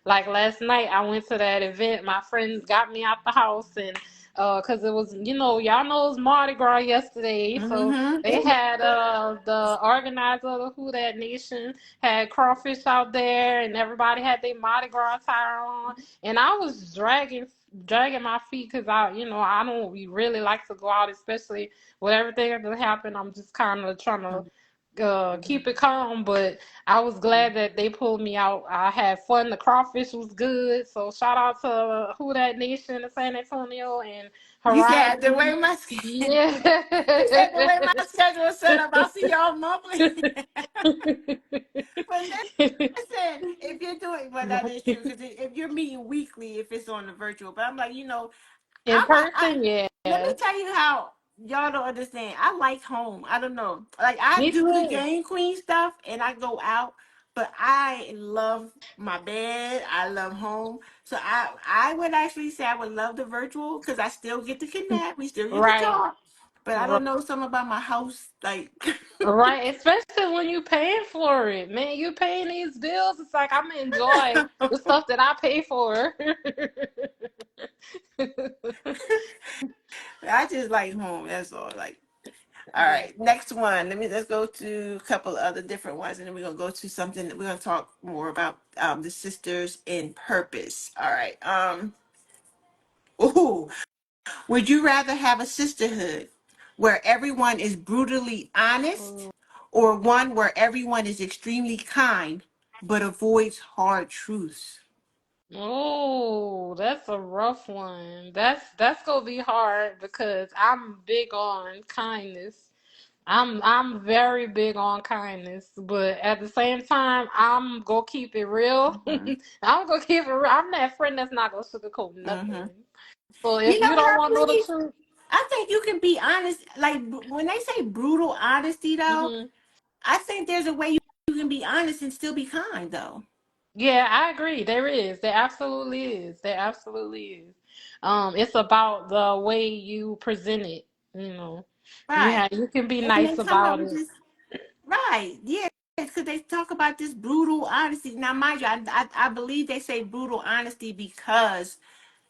Speaker 2: like last night I went to that event. My friends got me out the house, and because it was, you know, y'all know it was Mardi Gras yesterday, so
Speaker 3: Mm-hmm.
Speaker 2: they had the organizer of the Who That Nation had crawfish out there, and everybody had their Mardi Gras attire on, and I was dragging my feet because I don't really like to go out, especially with everything that happened. I'm just kind of trying to keep it calm, but I was glad that they pulled me out. I had fun. The crawfish was good. So shout out to Who That Nation in San Antonio and
Speaker 3: You said the
Speaker 2: Horizon.
Speaker 3: way my
Speaker 2: Yeah.
Speaker 3: you said the way my schedule is set up, I'll see y'all monthly. But listen, if you're doing, well, that is true. Because if you're meeting weekly, if it's on the virtual, but I'm like,
Speaker 2: In
Speaker 3: I
Speaker 2: person,
Speaker 3: let me
Speaker 2: yeah.
Speaker 3: tell you how y'all don't understand. I like home. I don't know. Like I
Speaker 2: Me
Speaker 3: do the
Speaker 2: too.
Speaker 3: game queen stuff and I go out, but I love my bed. I love home. So I would actually say I would love the virtual because I still get to connect. We still get to
Speaker 2: Right.
Speaker 3: talk. But I don't know something about my house. Like
Speaker 2: Right, especially when you paying for it, man. You paying these bills. It's like I'm gonna enjoy the stuff that I pay for.
Speaker 3: I just like home. That's all. Like all
Speaker 2: Yeah.
Speaker 3: right, next one. Let's go to a couple of other different ones, and then we're gonna go to something that we're gonna talk more about the sisters in purpose. All right. Ooh, would you rather have a sisterhood where everyone is brutally honest, or one where everyone is extremely kind but avoids hard truths?
Speaker 2: Oh, that's a rough one. That's gonna be hard because I'm big on kindness. I'm very big on kindness, but at the same time, I'm gonna keep it real.
Speaker 3: Mm-hmm.
Speaker 2: I'm gonna keep it real. I'm that friend that's not gonna sugarcoat
Speaker 3: Mm-hmm.
Speaker 2: nothing. So
Speaker 3: You
Speaker 2: if
Speaker 3: know
Speaker 2: you
Speaker 3: what
Speaker 2: don't
Speaker 3: I
Speaker 2: want to know the
Speaker 3: believe?
Speaker 2: truth,
Speaker 3: I think you can be honest. Like when they say brutal honesty, though,
Speaker 2: hmm,
Speaker 3: I think there's a way you can be honest and still be kind, though.
Speaker 2: yeah, I agree. There is. There absolutely is. There absolutely is. It's about the way you present it. You know,
Speaker 3: Right.
Speaker 2: you can be
Speaker 3: And they
Speaker 2: nice
Speaker 3: come up
Speaker 2: about
Speaker 3: with
Speaker 2: it.
Speaker 3: this, right. Yeah. Because they talk about this brutal honesty. Now, mind you, I believe they say brutal honesty because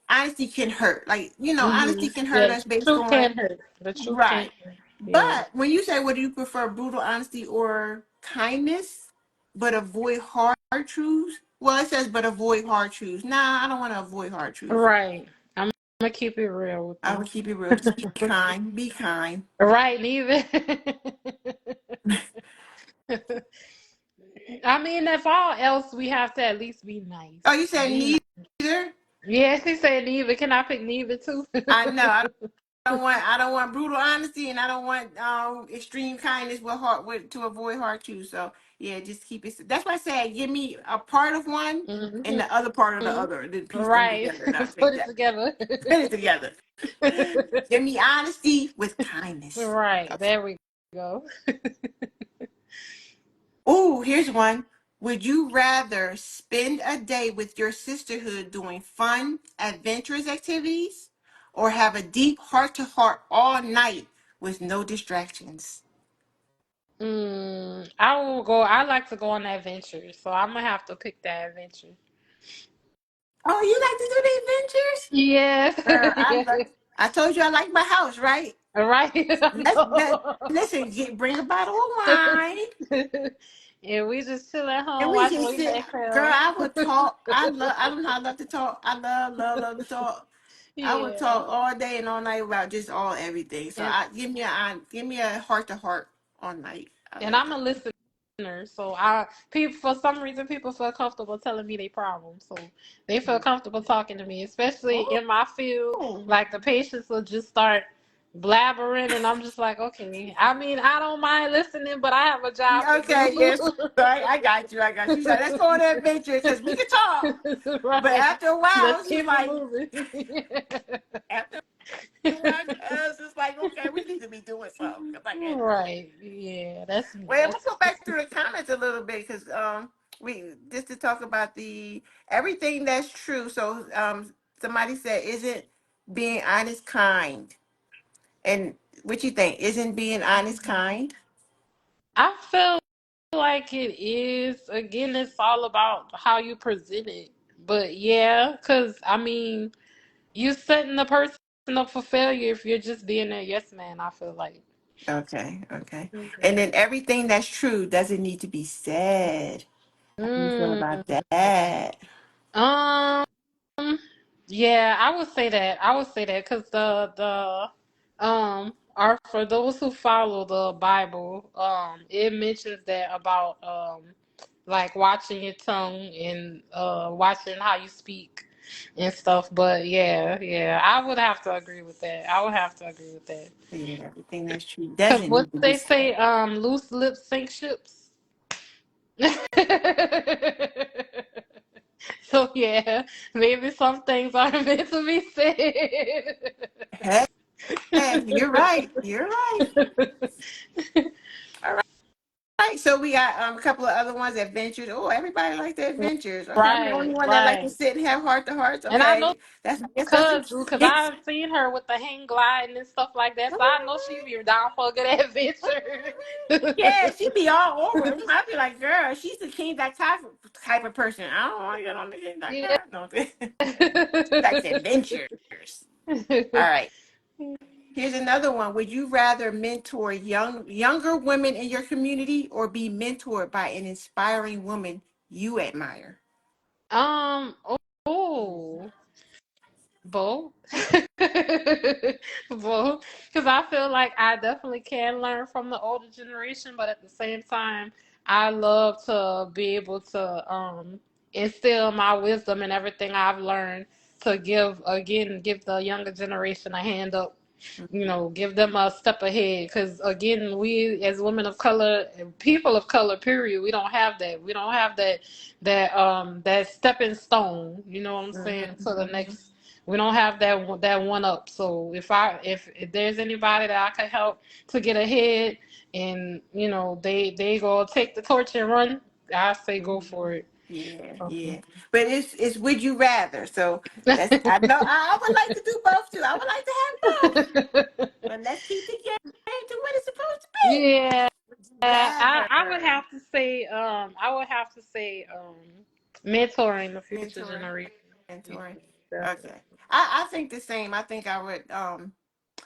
Speaker 3: honesty can hurt. Like,
Speaker 2: Hmm.
Speaker 3: honesty can hurt
Speaker 2: Yeah,
Speaker 3: us based
Speaker 2: truth
Speaker 3: on,
Speaker 2: can't hurt. The truth can't
Speaker 3: right.
Speaker 2: hurt. Yeah.
Speaker 3: But when you say, what do you prefer, brutal honesty or kindness, but avoid hard truths? Well, it says, but avoid hard truths. Nah, I don't want to avoid hard truths.
Speaker 2: Right. I'm gonna keep it real with
Speaker 3: I
Speaker 2: you.
Speaker 3: would keep it real. Just be kind. Be kind.
Speaker 2: Right, neither. I mean, if all else, we have to at least be nice.
Speaker 3: Oh, you said
Speaker 2: Be nice.
Speaker 3: neither?
Speaker 2: Yeah, she said neither. Can I pick neither too?
Speaker 3: I know. I don't want brutal honesty, and I don't want extreme kindness to avoid hard truths. So yeah, just keep it. That's why I said give me a part of one and
Speaker 2: Hmm.
Speaker 3: the other part of the other, and then piece them
Speaker 2: Right.
Speaker 3: together. And I'll
Speaker 2: Put
Speaker 3: take
Speaker 2: it
Speaker 3: that.
Speaker 2: together.
Speaker 3: Put it together. Give me honesty with kindness.
Speaker 2: Right.
Speaker 3: Okay.
Speaker 2: There we go.
Speaker 3: Oh, here's one. Would you rather spend a day with your sisterhood doing fun, adventurous activities, or have a deep heart to heart all night with no distractions?
Speaker 2: I will go. I like to go on adventures, so I'm gonna have to pick that adventure.
Speaker 3: Oh, you like to do the adventures?
Speaker 2: Yes.
Speaker 3: Girl,
Speaker 2: Yes.
Speaker 3: I told you I like my house, right?
Speaker 2: Right.
Speaker 3: Listen, bring a bottle of wine.
Speaker 2: And we just chill at
Speaker 3: And
Speaker 2: home
Speaker 3: we
Speaker 2: watching
Speaker 3: just sit. Girl,
Speaker 2: Netflix.
Speaker 3: I would talk. I don't know. I love to talk. I love to talk. I would
Speaker 2: Yeah.
Speaker 3: talk all day and all night about just all everything. So
Speaker 2: And
Speaker 3: give me a heart to heart all night. I
Speaker 2: and
Speaker 3: like
Speaker 2: I'm
Speaker 3: that.
Speaker 2: a listener, so I people for some reason people feel comfortable telling me their problems, so they feel comfortable talking to me, especially in my field.
Speaker 3: Oh,
Speaker 2: Like the patients will just start blabbering, and I'm just like, okay. I mean, I don't mind listening, but I have a job to
Speaker 3: okay,
Speaker 2: do.
Speaker 3: yes. I got you. I got you. So let's go on an adventure because we can talk. But
Speaker 2: Right.
Speaker 3: after a while,
Speaker 2: Let's
Speaker 3: it's just
Speaker 2: keep it
Speaker 3: like
Speaker 2: moving.
Speaker 3: after a while, it's just like okay, we need to be doing something. 'Cause I can't do this.
Speaker 2: Right. Yeah, that's me.
Speaker 3: Well, let's go back through the comments a little bit because we just to talk about the everything that's true. So somebody said, "Isn't being honest kind?" And what you think? Isn't being honest kind?
Speaker 2: I feel like it is. Again, it's all about how you present it. But yeah, because I mean, you setting the person up for failure if you're just being a yes man, I feel like.
Speaker 3: Okay, okay. And
Speaker 2: Mhm.
Speaker 3: then everything that's true doesn't need to be said. How do you feel
Speaker 2: Mm,
Speaker 3: about that?
Speaker 2: um, yeah, I would say that. I would say that because are for those who follow the Bible, it mentions that about like watching your tongue and watching how you speak and stuff. But yeah, yeah, I would have to agree with that. I would have to agree with that.
Speaker 3: Yeah, everything that's true
Speaker 2: Because
Speaker 3: doesn't
Speaker 2: what
Speaker 3: need to be
Speaker 2: they
Speaker 3: said.
Speaker 2: say, loose lips sink ships. So yeah, maybe some things aren't meant to be said.
Speaker 3: Hey, you're right. You're right. All right. So we got a couple of other ones, adventures. Oh, everybody likes the adventures. Okay, I'm the only
Speaker 2: Right,
Speaker 3: one that like to
Speaker 2: right.
Speaker 3: sit and have heart to hearts.
Speaker 2: And I know
Speaker 3: Okay, that's I guess that's the
Speaker 2: because
Speaker 3: kids.
Speaker 2: I've seen her with the hang gliding and stuff like that, so I know she be down for a good adventure.
Speaker 3: Yeah, she be all over. I be like, girl, she's the king that type of person. I don't want to get on the king that
Speaker 2: Yeah.
Speaker 3: girl. No, she likes adventures. All right. Here's another one. Would you rather mentor younger women in your community or be mentored by an inspiring woman you admire?
Speaker 2: Oh, oh, both. Both. Because I feel like I definitely can learn from the older generation, but at the same time, I love to be able to instill my wisdom and everything I've learned to give the younger generation a hand up, give them a step ahead. Because again, we as women of color, people of color, period, we don't have that. We don't have that stepping stone. You know what I'm saying? To the
Speaker 3: Mhm.
Speaker 2: next. We don't have that one up. So if there's anybody that I can help to get ahead, and they go take the torch and run, I say go for it.
Speaker 3: Yeah, yeah. But it's would you rather? So that's I know I would like to do both too. I would like to have both. But let's keep the game to what it's supposed to be.
Speaker 2: Yeah,
Speaker 3: Would you
Speaker 2: I would
Speaker 3: rather
Speaker 2: have to say mentoring the future
Speaker 3: mentoring?
Speaker 2: generation. Yeah,
Speaker 3: Mentoring.
Speaker 2: definitely.
Speaker 3: Okay. I think the same. I think I would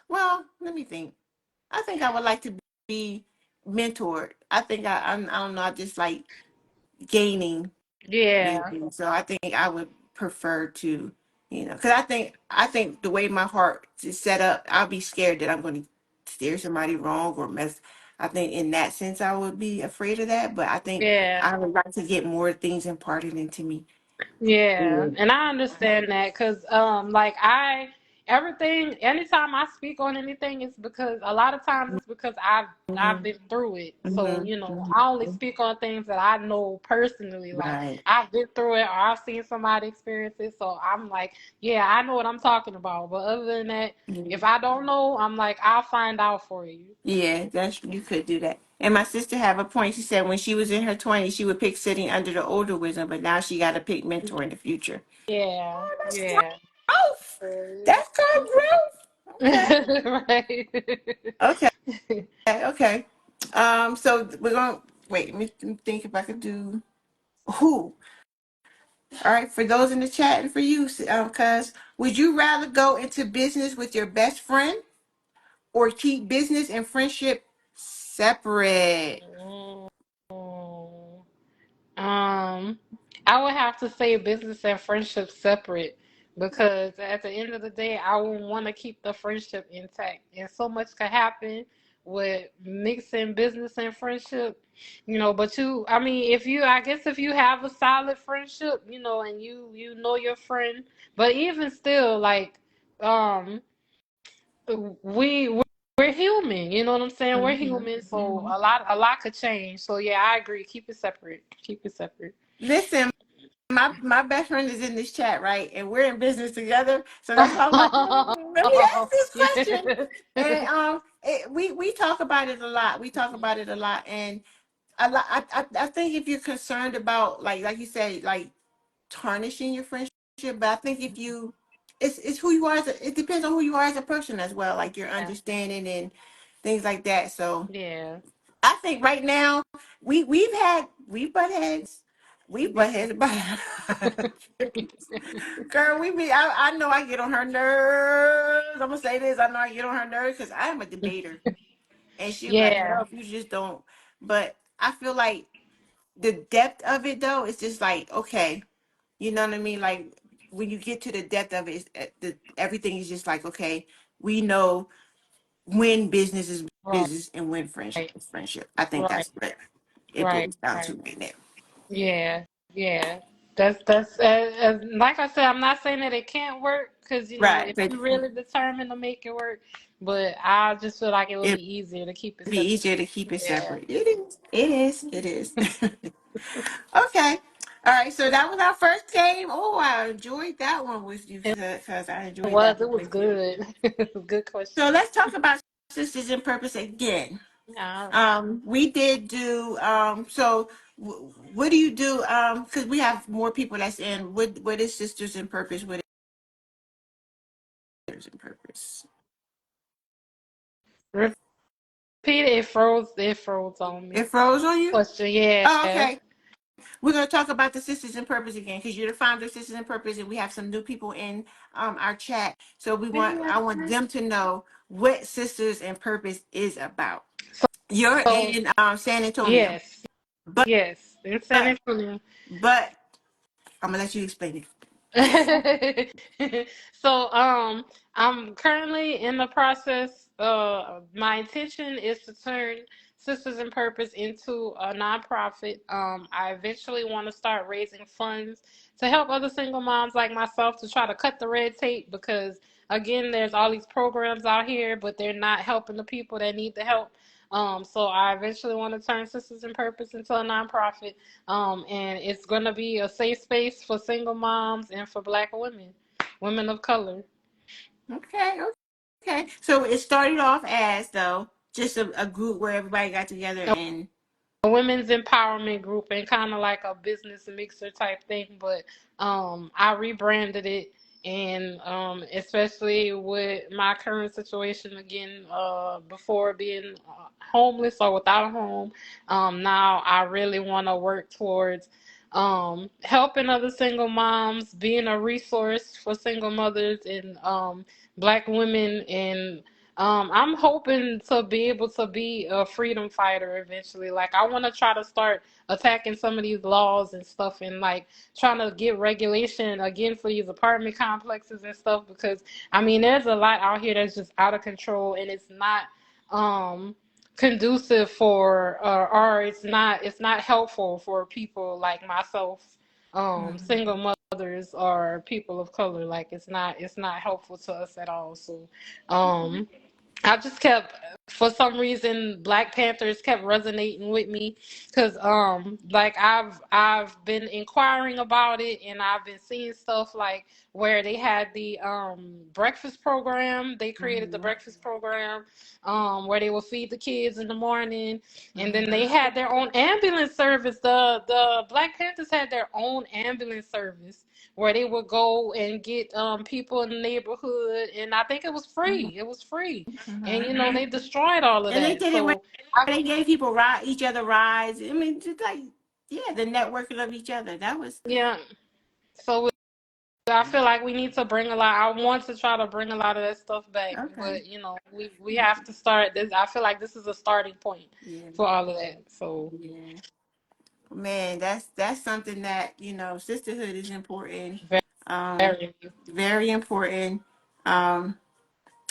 Speaker 3: well, let me think. I think I would like to be mentored. I think I don't know, I just like gaining
Speaker 2: Yeah,
Speaker 3: wisdom. So I think I would prefer to, because I think the way my heart is set up, I'll be scared that I'm going to steer somebody wrong or mess. I think in that sense I would be afraid of that, but I think
Speaker 2: yeah.
Speaker 3: I would like to get more things imparted into me.
Speaker 2: Yeah,
Speaker 3: Yeah.
Speaker 2: and I understand that because, like everything, anytime I speak on anything, it's because a lot of times it's because I've
Speaker 3: Mhm,
Speaker 2: been through it. So
Speaker 3: mhm,
Speaker 2: I only
Speaker 3: mhm.
Speaker 2: speak on things that I know personally. Like
Speaker 3: Right.
Speaker 2: I've been through it or I've seen somebody experience it. So I'm like, yeah, I know what I'm talking about. But other than that, if
Speaker 3: Yeah.
Speaker 2: I don't know, I'm like, I'll find out for you.
Speaker 3: Yeah, that's you could do that. And my sister have a point. She said when she was in her 20s, she would pick sitting under the older wisdom, but now she got to pick mentor in the future.
Speaker 2: Yeah,
Speaker 3: Oh, that's
Speaker 2: yeah.
Speaker 3: growth. That's called growth. Okay.
Speaker 2: Right.
Speaker 3: Okay. Okay. So we're going to wait. Let me think if I could do who. All right. For those in the chat and for you, cuz, would you rather go into business with your best friend or keep business and friendship separate?
Speaker 2: Mm. Um, I would have to say business and friendship separate because at the end of the day, I would want to keep the friendship intact, and so much could happen with mixing business and friendship, But I mean, I guess if you have a solid friendship, and you know your friend, but even still, like, um, we're human, you know what I'm saying? We're
Speaker 3: Mhm,
Speaker 2: human, so
Speaker 3: mhm.
Speaker 2: a lot could change. So yeah, I agree. Keep it separate. Keep it separate.
Speaker 3: Listen, my best friend is in this chat, right? And we're in business together. So that's why I'm like, let me ask this question. And we talk about it a lot. We talk about it a lot. And I think if you're concerned about like you said, like tarnishing your friendship, but I think if you it's who you are it depends on who you are as a person as well, like your
Speaker 2: Yeah.
Speaker 3: understanding and things like that. So
Speaker 2: Yeah.
Speaker 3: I think right now we've butt heads. We've butt heads about girl, I know I get on her nerves. I'm gonna say this, I know I get on her nerves because I am a debater. And she'll be like,
Speaker 2: Yeah.
Speaker 3: girl, if you just don't, but I feel like the depth of it though, it's just like, okay, you know what I mean? Like when you get to the depth of it, everything is just like, okay, we know when business is
Speaker 2: Right.
Speaker 3: business and when friendship is friendship. I think
Speaker 2: Right.
Speaker 3: that's what it
Speaker 2: Right.
Speaker 3: boils down
Speaker 2: Right.
Speaker 3: to right now.
Speaker 2: Yeah. Yeah. That's like I said. I'm not saying that it can't work because
Speaker 3: Right.
Speaker 2: if
Speaker 3: But
Speaker 2: you really determined to make it work, but I just feel like it would
Speaker 3: it'd
Speaker 2: be easier to keep it
Speaker 3: be
Speaker 2: separate.
Speaker 3: easier to keep it
Speaker 2: Yeah.
Speaker 3: separate. It is. It is. It is. Okay. All right. So that was our first game. Oh, I enjoyed that one with you
Speaker 2: It
Speaker 3: because I enjoyed that
Speaker 2: was. It
Speaker 3: one
Speaker 2: was
Speaker 3: with you.
Speaker 2: good. Good
Speaker 3: So
Speaker 2: question.
Speaker 3: let's talk about sisters in purpose again.
Speaker 2: All right.
Speaker 3: We did do so what do you do because we have more people that's in what is sisters in purpose, what is sisters in purpose?
Speaker 2: Repeat it. It froze. It froze on me.
Speaker 3: It froze on you?
Speaker 2: Question. Yeah.
Speaker 3: Oh, okay. We're going to talk about the sisters in purpose again because you're the founder of sisters in purpose and we have some new people in our chat, so I want them to know what sisters in purpose is about. You're
Speaker 2: So
Speaker 3: in San Antonio,
Speaker 2: yes,
Speaker 3: but
Speaker 2: yes. In San
Speaker 3: but
Speaker 2: Antonio.
Speaker 3: but I'm gonna let you explain it.
Speaker 2: So, I'm currently in the process. My intention is to turn Sisters in Purpose into a nonprofit. I eventually want to start raising funds to help other single moms like myself to try to cut the red tape because, again, there's all these programs out here, but they're not helping the people that need the help. So I eventually want to turn Sisters in Purpose into a nonprofit, and it's going to be a safe space for single moms and for Black women, women of color.
Speaker 3: Okay, okay. So it started off as though just a group where everybody got together and
Speaker 2: A women's empowerment group and kind of like a business mixer type thing, but I rebranded it, and especially with my current situation again, before being homeless or without a home, now I really want to work towards helping other single moms, being a resource for single mothers and Black women, and I'm hoping to be able to be a freedom fighter eventually. Like, I want to try to start attacking some of these laws and stuff, and like trying to get regulation again for these apartment complexes and stuff. Because I mean, there's a lot out here that's just out of control, and it's not conducive for, or it's not helpful for people like myself,
Speaker 3: Mhm.
Speaker 2: single mothers or people of color. Like, it's not helpful to us at all. So um I just kept, for some reason, Black Panthers kept resonating with me because, like I've been inquiring about it and I've been seeing stuff like where they had the breakfast program. They created the
Speaker 3: Mhm.
Speaker 2: breakfast program, where they would feed the kids in the morning, and then they
Speaker 3: Mhm.
Speaker 2: had their own ambulance service. The Black Panthers had their own ambulance service where they would go and get people in the neighborhood, and I think it was
Speaker 3: Mhm.
Speaker 2: free. It was free, and
Speaker 3: Mhm.
Speaker 2: they destroyed all of
Speaker 3: And they
Speaker 2: that.
Speaker 3: did it where
Speaker 2: So I,
Speaker 3: they gave people each other rides. I mean, just like yeah, the networking of each other. That was
Speaker 2: yeah. So I feel like we need to bring a lot. I want to try to bring a lot of that stuff back,
Speaker 3: okay.
Speaker 2: but we have to start this. I feel like this is a starting point
Speaker 3: Yeah.
Speaker 2: for all of that. So
Speaker 3: Yeah. Man, that's something that, sisterhood is important.
Speaker 2: very,
Speaker 3: Um,
Speaker 2: very
Speaker 3: very important. Um,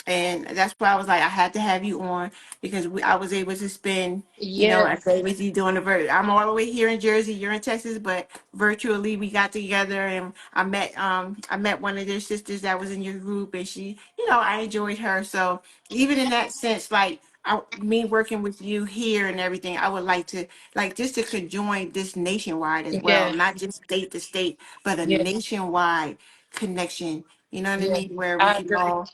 Speaker 3: and that's why I was like, I had to have you on because I was able to spend, a
Speaker 2: yes,
Speaker 3: day with you doing I'm all the way here in Jersey, you're in Texas, but virtually we got together and I met one of their sisters that was in your group, and she, I enjoyed her. So even in that sense, like me working with you here and everything, I would like to just to conjoin this nationwide as well,
Speaker 2: yes,
Speaker 3: not just state to state, but a
Speaker 2: yes,
Speaker 3: nationwide connection. You know what I
Speaker 2: yes.
Speaker 3: mean? Where we
Speaker 2: I
Speaker 3: can
Speaker 2: agree.
Speaker 3: all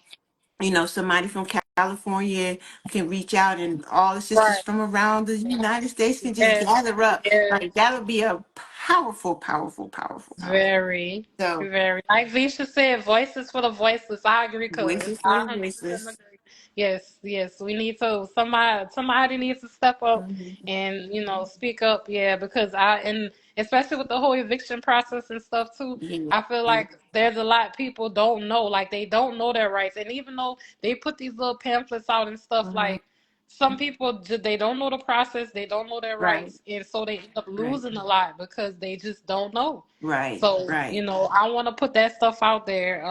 Speaker 3: somebody from California can reach out and all the sisters
Speaker 2: Right.
Speaker 3: from around the United States can just
Speaker 2: Yes.
Speaker 3: gather up.
Speaker 2: Yes.
Speaker 3: Like that would be a powerful, powerful, powerful, powerful.
Speaker 2: Very,
Speaker 3: So,
Speaker 2: very. Like Visha said, voices for the voiceless. I agree, cuz
Speaker 3: voices for
Speaker 2: I
Speaker 3: the
Speaker 2: 100%
Speaker 3: voiceless.
Speaker 2: agree. Yes, yes. We need to somebody needs to step up
Speaker 3: Mhm.
Speaker 2: and speak up. Yeah, because and especially with the whole eviction process and stuff too.
Speaker 3: Yeah.
Speaker 2: I feel like there's a lot people don't know. Like they don't know their rights, and even though they put these little pamphlets out and stuff,
Speaker 3: Mhm.
Speaker 2: like some people they don't know the process, they don't know their
Speaker 3: Right.
Speaker 2: rights, and so they end up
Speaker 3: Right.
Speaker 2: losing a lot because they just don't know.
Speaker 3: Right.
Speaker 2: So,
Speaker 3: Right.
Speaker 2: I want to put that stuff out there.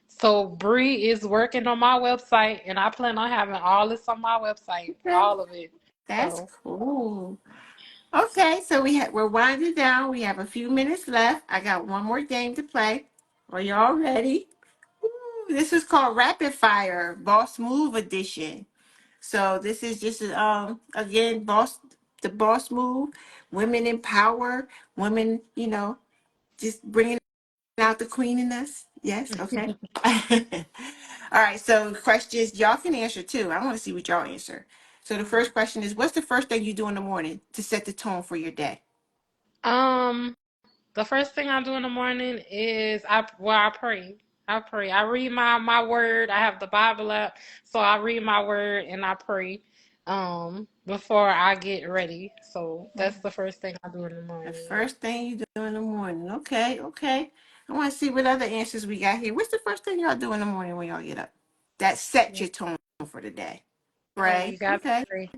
Speaker 2: So Bree is working on my website, and I plan on having all this on my website,
Speaker 3: Okay.
Speaker 2: all of it.
Speaker 3: That's
Speaker 2: So,
Speaker 3: cool. Okay, so we're winding down. We have a few minutes left. I got one more game to play. Are y'all ready? Ooh, this is called Rapid Fire Boss Move Edition. So this is just again boss move, women in power, women, just bringing out the queen in us. Yes, okay. All right, so questions y'all can answer too. I want to see what y'all answer. So the first question is, what's the first thing you do in the morning to set the tone for your day?
Speaker 2: um, the first thing I do in the morning is I pray. I pray. I read my word. I have the Bible app, so I read my word and I pray before I get ready. So that's the first thing I do in the
Speaker 3: The
Speaker 2: morning. Yeah.
Speaker 3: first thing you do in the morning. Okay, okay. I want to see what other answers we got here. What's the first thing y'all do in the morning when y'all get up? That sets
Speaker 2: Yeah.
Speaker 3: your tone for the day.
Speaker 2: Yeah, you
Speaker 3: Pray.
Speaker 2: got to
Speaker 3: Okay.
Speaker 2: pray.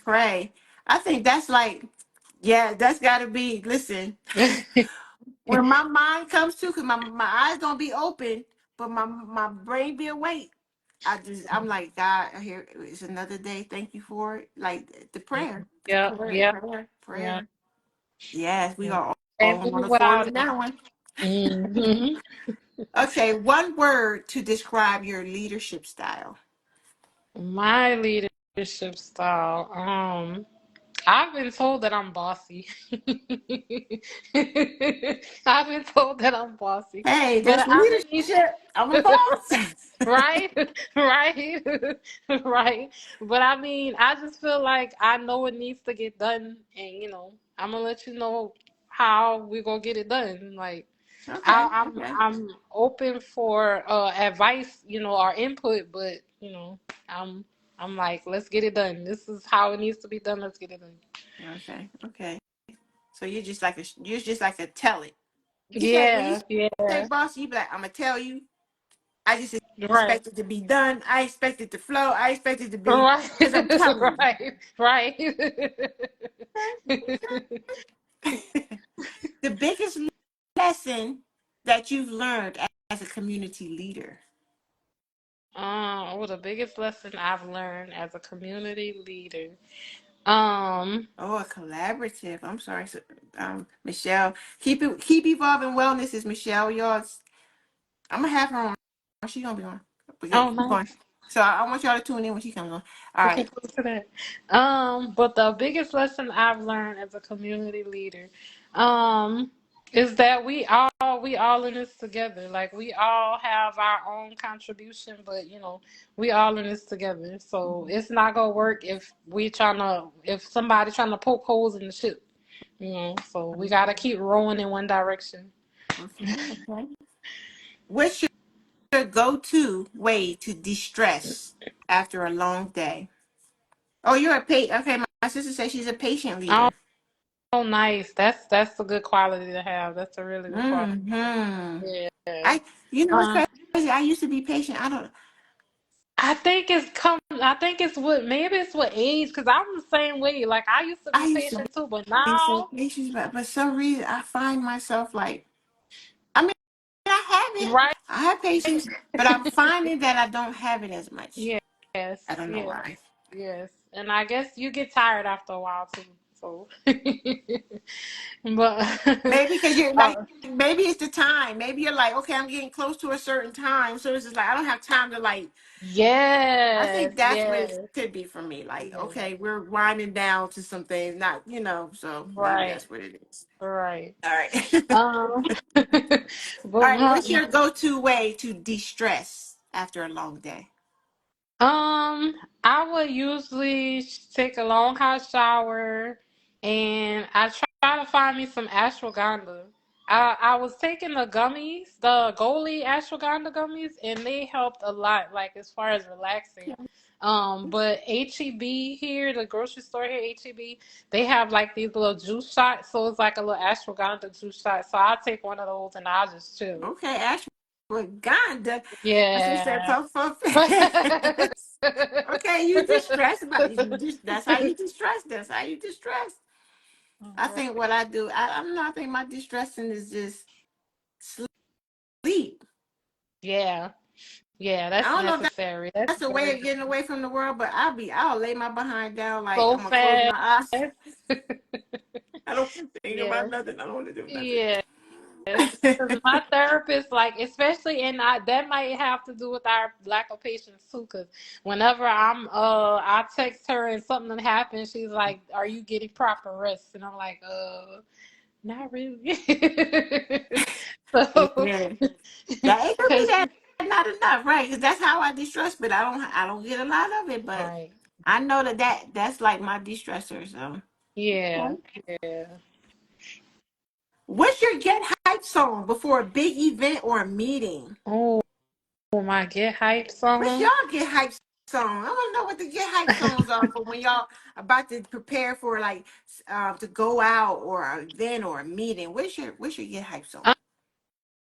Speaker 3: Pray. I think that's like, yeah, that's got to be, listen, when my mind comes to, because my eyes don't be open, but my brain be awake. I'm like, God, here it's another day. Thank you for it. Like the prayer,
Speaker 2: Yeah,
Speaker 3: prayer,
Speaker 2: yeah,
Speaker 3: prayer,
Speaker 2: yeah.
Speaker 3: prayer. Yes, we
Speaker 2: Yeah.
Speaker 3: are all
Speaker 2: Can't
Speaker 3: on one
Speaker 2: move
Speaker 3: accord
Speaker 2: without
Speaker 3: on
Speaker 2: it.
Speaker 3: that one.
Speaker 2: Hmm.
Speaker 3: Okay, one word to describe your leadership style.
Speaker 2: My leadership style. I've been told that I'm bossy. I've been told that I'm bossy,
Speaker 3: Hey,
Speaker 2: but
Speaker 3: that's
Speaker 2: I mean,
Speaker 3: leadership. I'm a boss.
Speaker 2: right, right, right. But I mean, I just feel like I know it needs to get done, and I'm gonna let you know how we're gonna get it done. Like,
Speaker 3: Okay,
Speaker 2: I'm
Speaker 3: okay,
Speaker 2: I'm open for advice, or input, but I'm I'm like, let's get it done. This is how it needs to be done. Let's get it done.
Speaker 3: okay, okay. So you're just like a tell it. You say when you
Speaker 2: Yeah,
Speaker 3: say
Speaker 2: yeah,
Speaker 3: boss, you be like, I'm gonna tell you. I just
Speaker 2: right,
Speaker 3: expect it to be done. I expect it to flow. I expect it to be
Speaker 2: right,
Speaker 3: because I'm telling you.
Speaker 2: right, right.
Speaker 3: The biggest lesson that you've learned as a community leader.
Speaker 2: Well, the biggest lesson I've learned as a community leader. Um,
Speaker 3: Oh, a collaborative. I'm sorry, Michelle. Keep evolving wellness is Michelle. Yours. I'm gonna have her on. She's gonna be on. But yeah,
Speaker 2: oh,
Speaker 3: keep going.
Speaker 2: nice.
Speaker 3: So I want y'all to tune in when she comes on. All
Speaker 2: Looking
Speaker 3: right.
Speaker 2: forward to that. But the biggest lesson I've learned as a community leader, um, is that we all in this together. Like we all have our own contribution, but we all in this together. So it's not gonna work if somebody trying to poke holes in the ship. So we gotta keep rowing in one direction.
Speaker 3: Okay. Okay. What's your go-to way to de-stress after a long day? Oh, you're a patient. Okay, my sister says she's a patient
Speaker 2: Oh,
Speaker 3: leader.
Speaker 2: nice. That's a good quality to have. That's a really good quality.
Speaker 3: Hmm.
Speaker 2: Yeah.
Speaker 3: I, you know, it's
Speaker 2: Um,
Speaker 3: crazy. I used to be patient. I don't.
Speaker 2: I think it's what maybe it's what age because I'm the same way. Like I used to
Speaker 3: I
Speaker 2: be
Speaker 3: used to
Speaker 2: patient too, but
Speaker 3: be so
Speaker 2: now,
Speaker 3: patient, but some reason I find myself like. I mean, I have it.
Speaker 2: right?
Speaker 3: I have patience, but I'm finding that I don't have it as much.
Speaker 2: Yes,
Speaker 3: I don't know
Speaker 2: yes,
Speaker 3: why.
Speaker 2: yes. And I guess you get tired after a while too. So, but
Speaker 3: Maybe because you're like,
Speaker 2: uh,
Speaker 3: maybe it's the time. Maybe you're like, okay, I'm getting close to a certain time, so it's just like I don't have time to like. I
Speaker 2: yes,
Speaker 3: think that's what it
Speaker 2: yes,
Speaker 3: could be for me. Like,
Speaker 2: yes.
Speaker 3: okay, we're winding down to some things, not so maybe
Speaker 2: Right,
Speaker 3: that's what it is.
Speaker 2: right.
Speaker 3: All right.
Speaker 2: Um,
Speaker 3: All
Speaker 2: but
Speaker 3: right. What's your go-to way to de-stress after a long day?
Speaker 2: I would usually take a long hot shower, and I try to find me some ashwagandha. I was taking the gummies, the Goli ashwagandha gummies, and they helped a lot, like as far as relaxing. But HEB here, the grocery store here, HEB, they have like these little juice shots, so it's like a little ashwagandha juice shot. So I'll take one of those and I'll just chill.
Speaker 3: Okay, ashwagandha. I just said
Speaker 2: Yeah.
Speaker 3: puff. Okay, you distress about you just that's how you distress. That's how you distress. I think what I do, I don't know, I think my distressing is just sleep.
Speaker 2: Yeah. Yeah,
Speaker 3: I
Speaker 2: that's
Speaker 3: don't know if
Speaker 2: necessary. That's
Speaker 3: that's a way
Speaker 2: very
Speaker 3: of getting away from the world, but I'll lay my behind down like
Speaker 2: so
Speaker 3: I'm gonna close
Speaker 2: fast.
Speaker 3: my eyes. I don't want to think
Speaker 2: Yeah.
Speaker 3: about nothing. I don't want to do nothing.
Speaker 2: Yeah. Because my therapist, like, especially, and that might have to do with our lack of patience too. Because whenever I text her and something happens, she's like, "Are you getting proper rest?" And I'm like, not really." So,
Speaker 3: Yeah. That ain't gonna be that
Speaker 2: patience,
Speaker 3: not enough, right? Because that's how I distress, but I don't get a lot of it. But
Speaker 2: right?
Speaker 3: I know that's like my distressor. So,
Speaker 2: Yeah,
Speaker 3: okay.
Speaker 2: yeah.
Speaker 3: What's your get hype song before a big event or a meeting?
Speaker 2: Oh, my get hype
Speaker 3: What's
Speaker 2: song.
Speaker 3: y'all get hype song? I want to know what the get hype songs are for when y'all about to prepare for like to go out or an event or a meeting. What's your get hype song?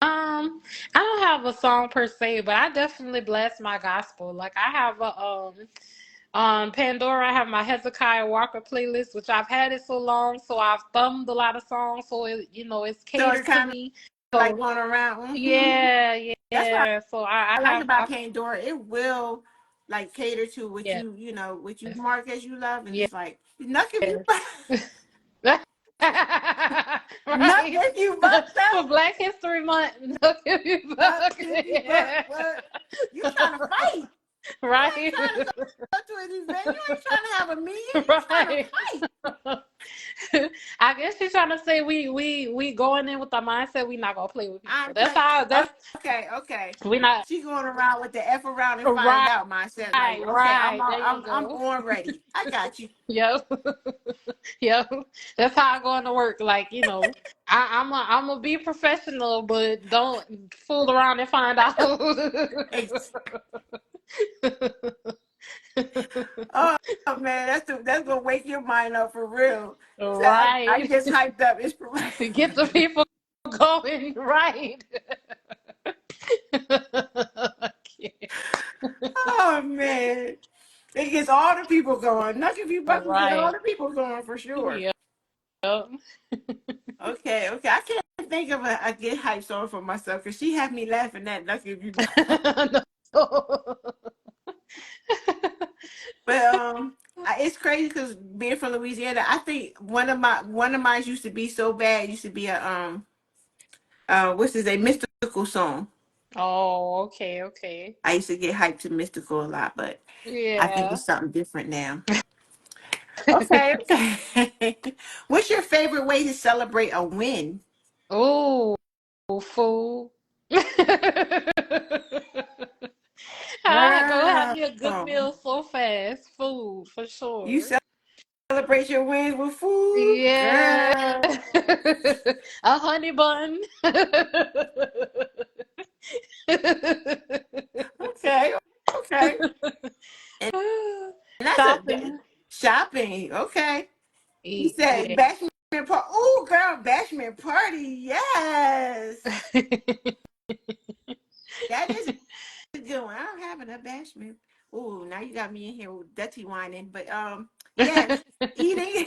Speaker 2: I don't have a song per se, but I definitely bless my gospel. Like I have a on Pandora, I have my Hezekiah Walker playlist, which I've had it so long, so I've thumbed a lot of songs, so it's
Speaker 3: So it's
Speaker 2: catered to
Speaker 3: kind of
Speaker 2: me.
Speaker 3: like
Speaker 2: So
Speaker 3: going around.
Speaker 2: yeah,
Speaker 3: That's what
Speaker 2: yeah. So I
Speaker 3: I like
Speaker 2: have
Speaker 3: about Pandora. It will like cater to what
Speaker 2: yes,
Speaker 3: what you mark as you love, and
Speaker 2: yes.
Speaker 3: it's like nothing if you nothing
Speaker 2: Right.
Speaker 3: if you bucked
Speaker 2: For
Speaker 3: up,
Speaker 2: Black History Month, look if you
Speaker 3: nothing
Speaker 2: fuck.
Speaker 3: if you buck.
Speaker 2: Yeah.
Speaker 3: What you trying to fight? You ain't
Speaker 2: Right.
Speaker 3: trying to go to an event. You ain't trying to have a meeting. You trying to
Speaker 2: Right.
Speaker 3: fight.
Speaker 2: I guess she's trying to say we going in with the mindset we not gonna play with people.
Speaker 3: I'm
Speaker 2: That's
Speaker 3: playing.
Speaker 2: how that's
Speaker 3: Okay.
Speaker 2: we not
Speaker 3: She going around with the F around and find
Speaker 2: right,
Speaker 3: out mindset. Like, okay,
Speaker 2: right. There you
Speaker 3: I'm
Speaker 2: go.
Speaker 3: on ready. I got you.
Speaker 2: Yep. Yep. That's how I going to work. Like, I'm a be professional, but don't fool around and find out.
Speaker 3: Ex- Oh man, that's gonna wake your mind up for real. So I
Speaker 2: Right.
Speaker 3: just hyped up. It's
Speaker 2: Get the people going right.
Speaker 3: oh man, it gets all the people going. Nothing if you buck get all
Speaker 2: Right.
Speaker 3: the people going for sure.
Speaker 2: Yep.
Speaker 3: Okay. I can't think of a get hype song for myself because she had me laughing at nothing if you.
Speaker 2: No.
Speaker 3: But it's crazy because being from Louisiana, I think one of mine used to be so bad. It used to be a what's his name, mystical song.
Speaker 2: Oh, okay, okay.
Speaker 3: I used to get hyped to mystical a lot, but I think
Speaker 2: Yeah.
Speaker 3: it's something different now. Okay. What's your favorite way to celebrate a win?
Speaker 2: Oh, food. I go have
Speaker 3: Girl,
Speaker 2: me a good meal so fast. Food for
Speaker 3: you
Speaker 2: sure.
Speaker 3: celebrate your wins with food,
Speaker 2: Yeah.
Speaker 3: girl.
Speaker 2: A honey bun.
Speaker 3: Okay, okay. And that's
Speaker 2: Shopping.
Speaker 3: shopping. Okay. You
Speaker 2: Eat.
Speaker 3: said
Speaker 2: Yeah.
Speaker 3: bashment party. Oh, girl, bashment party. Yes, that is a good one. I don't have an bashment. Oh, now you got me in here with dirty whining. But yes, eating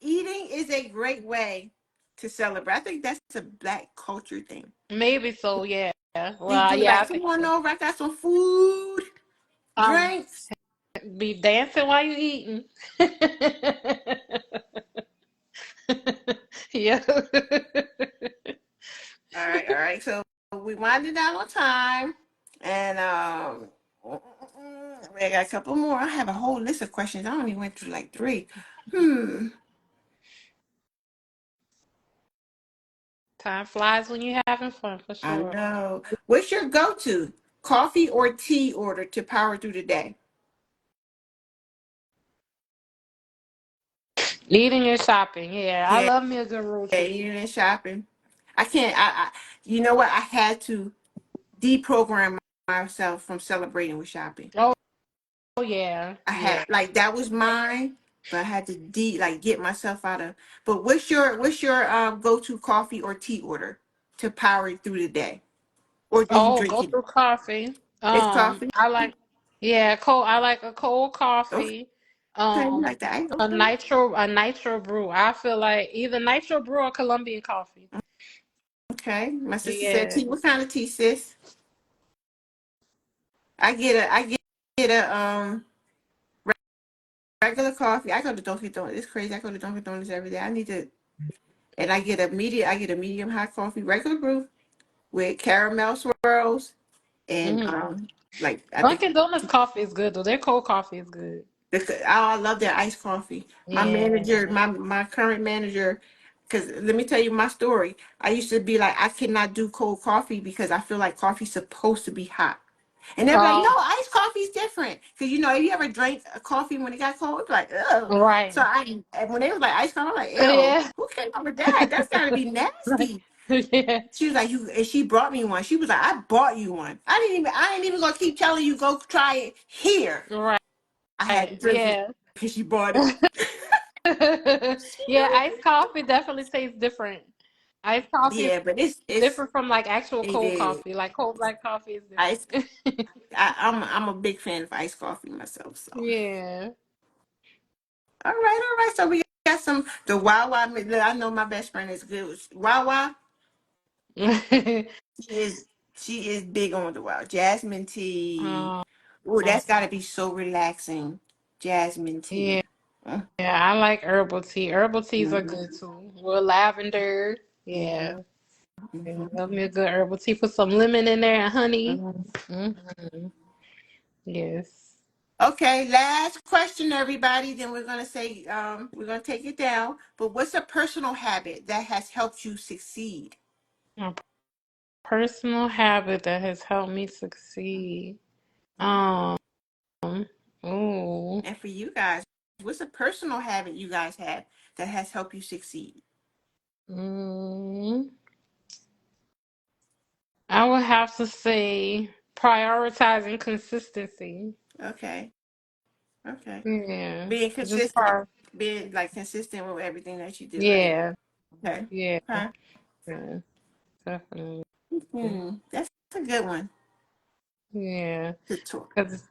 Speaker 3: eating is a great way to celebrate. I think that's a Black culture thing.
Speaker 2: Maybe so, yeah.
Speaker 3: We
Speaker 2: Well,
Speaker 3: do
Speaker 2: yeah, I
Speaker 3: like,
Speaker 2: think
Speaker 3: come on
Speaker 2: so.
Speaker 3: over. I got some food,
Speaker 2: Um,
Speaker 3: drinks.
Speaker 2: be dancing while you eating. Yeah.
Speaker 3: All right. So we winding down on time, and I got a couple more. I have a whole list of questions. I only went through like three. Hmm.
Speaker 2: Time flies when you're having fun, for
Speaker 3: I
Speaker 2: sure.
Speaker 3: know. What's your go-to coffee or tea order to power through the day?
Speaker 2: Eating and shopping. Yeah, I
Speaker 3: Yeah,
Speaker 2: love me a good road
Speaker 3: yeah,
Speaker 2: trip.
Speaker 3: eating and shopping. I can't. You know what? I had to deprogram myself from celebrating with shopping.
Speaker 2: Oh yeah,
Speaker 3: I
Speaker 2: yeah.
Speaker 3: had like that was mine, but I had to get myself out of. But what's your go to coffee or tea order to power you through the day, or do you
Speaker 2: Oh,
Speaker 3: drink
Speaker 2: go
Speaker 3: it?
Speaker 2: through coffee.
Speaker 3: It's coffee.
Speaker 2: I like yeah, cold. I like a cold
Speaker 3: Okay,
Speaker 2: coffee.
Speaker 3: you
Speaker 2: Um,
Speaker 3: like that? Okay.
Speaker 2: a nitro brew. I feel like either nitro brew or Colombian coffee.
Speaker 3: Okay. My sister said
Speaker 2: Yeah.
Speaker 3: tea. What kind of tea, sis? I get a regular coffee. I go to Dunkin' Donuts. It's crazy. I go to Dunkin' Donuts every day. I need to, and I get a medium hot coffee, regular brew with caramel swirls and
Speaker 2: Hmm.
Speaker 3: like I think
Speaker 2: Dunkin' Donuts coffee is good though. Their cold coffee is good.
Speaker 3: I love their iced coffee. My
Speaker 2: Yeah.
Speaker 3: manager, my current manager, because let me tell you my story. I used to be like, I cannot do cold coffee because I feel like coffee's supposed to be hot. And they're like, no,
Speaker 2: Um.
Speaker 3: iced coffee's different. Because, if you ever drank a coffee when it got cold, it's like, ugh. So
Speaker 2: Right.
Speaker 3: and when they was like iced coffee, I'm like, ew,
Speaker 2: Yeah.
Speaker 3: who came up with that? That's got to be nasty.
Speaker 2: Yeah.
Speaker 3: She was like, and she brought me one. She was like, I bought you one. I ain't even gonna keep telling you go try it here.
Speaker 2: Right.
Speaker 3: I had to drink it
Speaker 2: Yeah.
Speaker 3: because she bought it.
Speaker 2: Yeah. Iced coffee definitely tastes different. Iced coffee is
Speaker 3: Yeah, but it's
Speaker 2: different from like actual
Speaker 3: it
Speaker 2: cold
Speaker 3: is.
Speaker 2: coffee. Like cold black coffee is
Speaker 3: Ice.
Speaker 2: different.
Speaker 3: I'm a big fan of iced coffee myself. So
Speaker 2: Yeah.
Speaker 3: all right. So we got some the Wawa. I know my best friend is good with Wawa. She is she is big on the Wawa. Jasmine tea.
Speaker 2: um,
Speaker 3: Ooh, that's got to be so relaxing. Jasmine
Speaker 2: yeah.
Speaker 3: tea. Mm,
Speaker 2: I like herbal tea. Herbal teas are
Speaker 3: mhm,
Speaker 2: good too. With lavender.
Speaker 3: mhm,
Speaker 2: Yeah. Yeah,
Speaker 3: mhm,
Speaker 2: love me a good herbal tea. Put some lemon in there and honey.
Speaker 3: mhm.
Speaker 2: Hmm. Yes.
Speaker 3: Okay, last question, everybody. Then we're gonna take it down. But what's a personal habit that has helped you succeed?
Speaker 2: A personal habit that has helped me succeed. Um, ooh.
Speaker 3: And for you guys, what's a personal habit you guys have that has helped you succeed?
Speaker 2: Mm, I would have to say prioritizing consistency.
Speaker 3: Okay, okay.
Speaker 2: Yeah.
Speaker 3: Being
Speaker 2: Just
Speaker 3: consistent,
Speaker 2: part.
Speaker 3: being like consistent with everything that you do, right?
Speaker 2: Yeah.
Speaker 3: Okay,
Speaker 2: Yeah.
Speaker 3: okay.
Speaker 2: Yeah. Definitely.
Speaker 3: That's a good one
Speaker 2: Yeah.
Speaker 3: to talk.
Speaker 2: 'Cause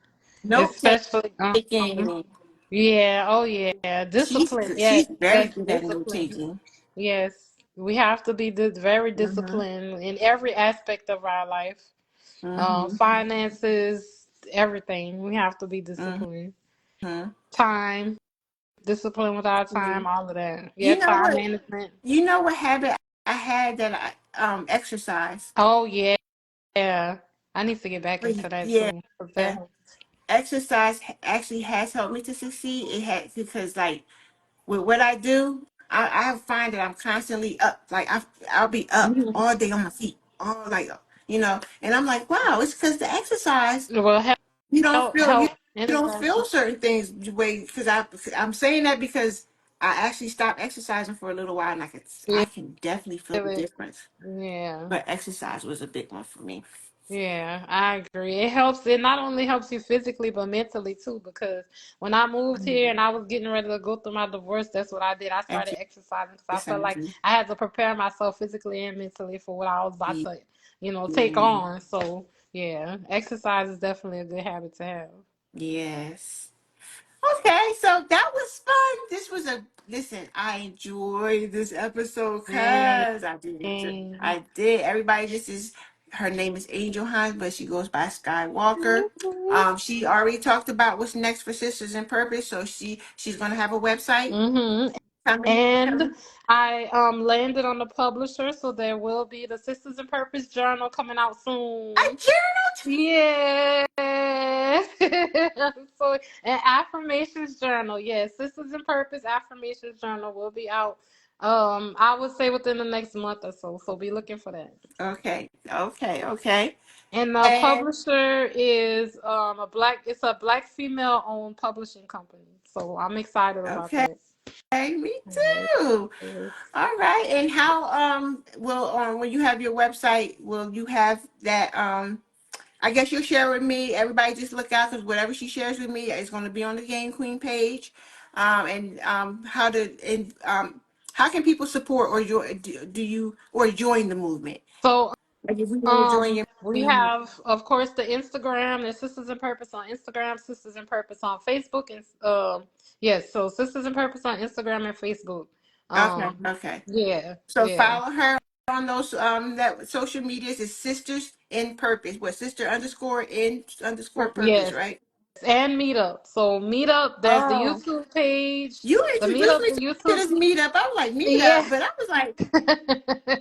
Speaker 3: Note
Speaker 2: especially,
Speaker 3: taking.
Speaker 2: yeah, oh yeah,
Speaker 3: She's
Speaker 2: discipline.
Speaker 3: good.
Speaker 2: Yes,
Speaker 3: She's very
Speaker 2: that's
Speaker 3: good at note
Speaker 2: discipline.
Speaker 3: taking.
Speaker 2: Yes, we have to be very
Speaker 3: Mm-hmm.
Speaker 2: disciplined in every aspect of our life.
Speaker 3: Mm-hmm.
Speaker 2: Finances, everything. We have to be disciplined.
Speaker 3: Mm-hmm.
Speaker 2: Time, discipline with our
Speaker 3: Mm-hmm.
Speaker 2: time, all of that. Yeah,
Speaker 3: You know
Speaker 2: time
Speaker 3: what?
Speaker 2: management.
Speaker 3: You know what habit I had that I exercise.
Speaker 2: Oh yeah, yeah. I need to get back
Speaker 3: But
Speaker 2: into that
Speaker 3: yeah,
Speaker 2: too. 'Cause that,
Speaker 3: exercise actually has helped me to succeed. It had because like with what I do, I find that I'm constantly up. Like I'll be up
Speaker 2: mhm.
Speaker 3: all day on my feet, all like and I'm like, wow, it's because the exercise.
Speaker 2: Will
Speaker 3: You don't feel you,
Speaker 2: help
Speaker 3: you don't
Speaker 2: energize
Speaker 3: feel
Speaker 2: you.
Speaker 3: certain things the way because I'm saying that because I actually stopped exercising for a little while and I
Speaker 2: Yeah,
Speaker 3: can definitely feel the
Speaker 2: it-
Speaker 3: difference.
Speaker 2: yeah.
Speaker 3: But exercise was a big one for me.
Speaker 2: Yeah, I agree. It helps. It not only helps you physically, but mentally too. Because when I moved here and I was getting ready to go through my divorce, that's what I did. I started exercising because I felt like
Speaker 3: Exercising.
Speaker 2: I had to prepare myself physically and mentally for what I was about
Speaker 3: Yeah.
Speaker 2: to, take on. So yeah, exercise is definitely a good habit to have.
Speaker 3: Yes. Okay, so that was fun. Listen, I enjoyed this episode
Speaker 2: Same.
Speaker 3: because I did. I did. Everybody, her name is Angel Hunt, but she goes by Skywalker. She already talked about what's next for Sisters in Purpose, so she's gonna have a website
Speaker 2: Mm-hmm.
Speaker 3: coming.
Speaker 2: And I landed on the publisher, so there will be the Sisters in Purpose journal coming out
Speaker 3: I
Speaker 2: soon.
Speaker 3: journaled.
Speaker 2: Yeah. So an affirmations journal. Yes, Sisters in Purpose affirmations journal will be out. I would say within the next month or so. So be looking for that.
Speaker 3: Okay, okay.
Speaker 2: And the
Speaker 3: And
Speaker 2: publisher is it's a black female owned publishing company. So I'm excited about
Speaker 3: okay,
Speaker 2: that.
Speaker 3: Hey, me
Speaker 2: Yes,
Speaker 3: too.
Speaker 2: yes.
Speaker 3: All right. And how will when you have your website, will you have that I guess you'll share with me. Everybody just look out because whatever she shares with me is going to be on the Game Queen page. And how can people support or do you or join the movement?
Speaker 2: So
Speaker 3: Like if we want to join your
Speaker 2: we
Speaker 3: movement.
Speaker 2: have, of course, the Instagram, the Sisters in Purpose on Instagram, Sisters in Purpose on Facebook, and yes, so Sisters in Purpose on Instagram and Facebook.
Speaker 3: Okay,
Speaker 2: Um,
Speaker 3: okay.
Speaker 2: yeah,
Speaker 3: So
Speaker 2: yeah,
Speaker 3: follow her on those that social medias is Sisters in Purpose. What sister underscore in underscore purpose,
Speaker 2: yes,
Speaker 3: right?
Speaker 2: and Meetup. So Meetup, there's the
Speaker 3: Oh,
Speaker 2: YouTube page,
Speaker 3: you
Speaker 2: the
Speaker 3: introduced
Speaker 2: Meetup,
Speaker 3: me
Speaker 2: the
Speaker 3: to
Speaker 2: YouTube.
Speaker 3: this meetup. I was like
Speaker 2: Yeah.
Speaker 3: meetup, but I was like,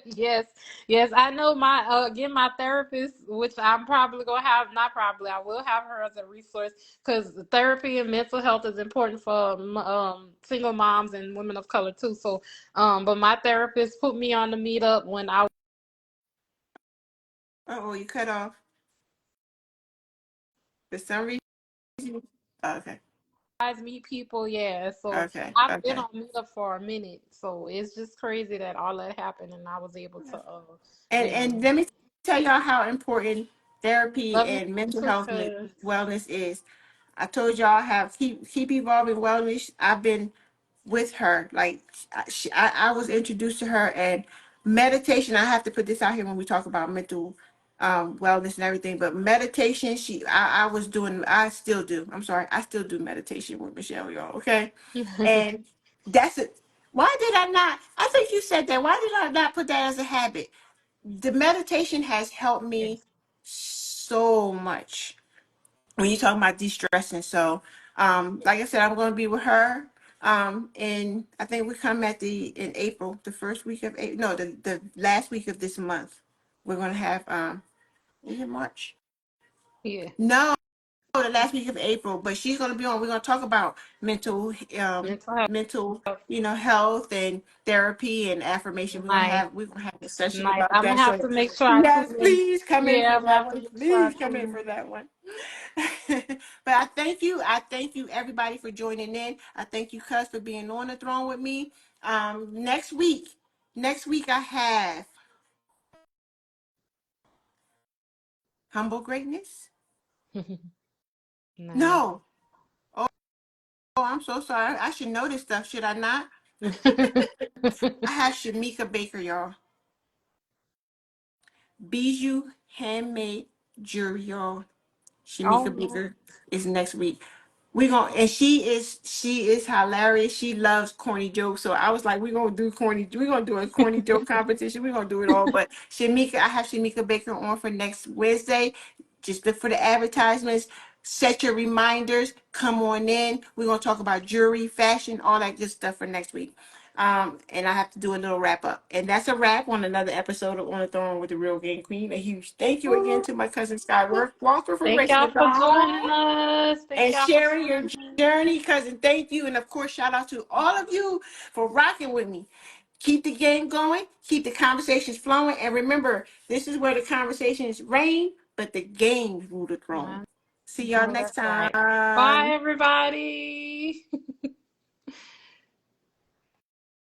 Speaker 2: Yes, yes, I know my again my therapist, which I'm probably gonna have, not probably, I will have her as a resource because therapy and mental health is important for single moms and women of color too. So, but my therapist put me on the Meetup when I
Speaker 3: oh, you cut off for some reason. Okay,
Speaker 2: guys meet people. Yeah, so
Speaker 3: okay,
Speaker 2: I've been
Speaker 3: okay.
Speaker 2: on Meetup for a minute. So it's just crazy that all that happened and I was able to, yeah,
Speaker 3: And let me tell y'all how important therapy
Speaker 2: love you,
Speaker 3: and mental health
Speaker 2: sister.
Speaker 3: wellness is. I told y'all I have keep evolving wellness. I've been with her. Like I was introduced to her and meditation. I have to put this out here when we talk about mental wellness and everything. But meditation, I was doing. I still do. I'm sorry. I still do meditation with Michelle, y'all. Okay, and that's it. Why did I not? I think you said that. Why did I not put that as a habit? The meditation has helped me
Speaker 2: Yes.
Speaker 3: so much when you talk about de-stressing. So like I said, I'm going to be with her and I think we come at the in April, the first week of April, no, the last week of this month. We're going to have is it March?
Speaker 2: Yeah,
Speaker 3: No, the last week of April, but she's going to be on. We're going to talk about mental
Speaker 2: mental health.
Speaker 3: mental health and therapy and affirmation.
Speaker 2: Nice,
Speaker 3: We're gonna have a session
Speaker 2: nice.
Speaker 3: about
Speaker 2: I'm gonna
Speaker 3: that.
Speaker 2: have
Speaker 3: So
Speaker 2: to make sure I
Speaker 3: yes,
Speaker 2: tune in.
Speaker 3: please come in
Speaker 2: Yeah,
Speaker 3: for
Speaker 2: I'm gonna
Speaker 3: that
Speaker 2: have to
Speaker 3: one.
Speaker 2: make sure I
Speaker 3: Please come in
Speaker 2: tune
Speaker 3: for
Speaker 2: in.
Speaker 3: that one. But I thank you. I thank you everybody for joining in. I thank you, Cuz, for being on the throne with me. Next week I have humble greatness.
Speaker 2: Nice.
Speaker 3: No. Oh, I'm so sorry. I should know this stuff, should I not? I have Shamika Baker, y'all. Bijou handmade jewelry, y'all.
Speaker 2: Oh
Speaker 3: Shamika
Speaker 2: no.
Speaker 3: Baker is next week. We gonna and she is hilarious. She loves corny jokes. So I was like, we're gonna do a corny joke competition. We're gonna do it all. But I have Shamika Baker on for next Wednesday. Just look for the advertisements. Set your reminders. Come on in. We're gonna talk about jewelry, fashion, all that good stuff for next week. And I have to do a little wrap up. And that's a wrap on another episode of On the Throne with the Real Game Queen. A huge thank you again to my cousin Skyworth Walter for
Speaker 2: Thank
Speaker 3: gracing the
Speaker 2: y'all for
Speaker 3: dawn
Speaker 2: joining us. Thank
Speaker 3: and
Speaker 2: y'all for
Speaker 3: sharing your
Speaker 2: joining us.
Speaker 3: journey, cousin. Thank you. And of course, shout out to all of you for rocking with me. Keep the game going, keep the conversations flowing. And remember, this is where the conversations reign, but the games rule the throne.
Speaker 2: I
Speaker 3: See y'all
Speaker 2: know
Speaker 3: next
Speaker 2: that's right. Bye,
Speaker 3: time.
Speaker 2: everybody.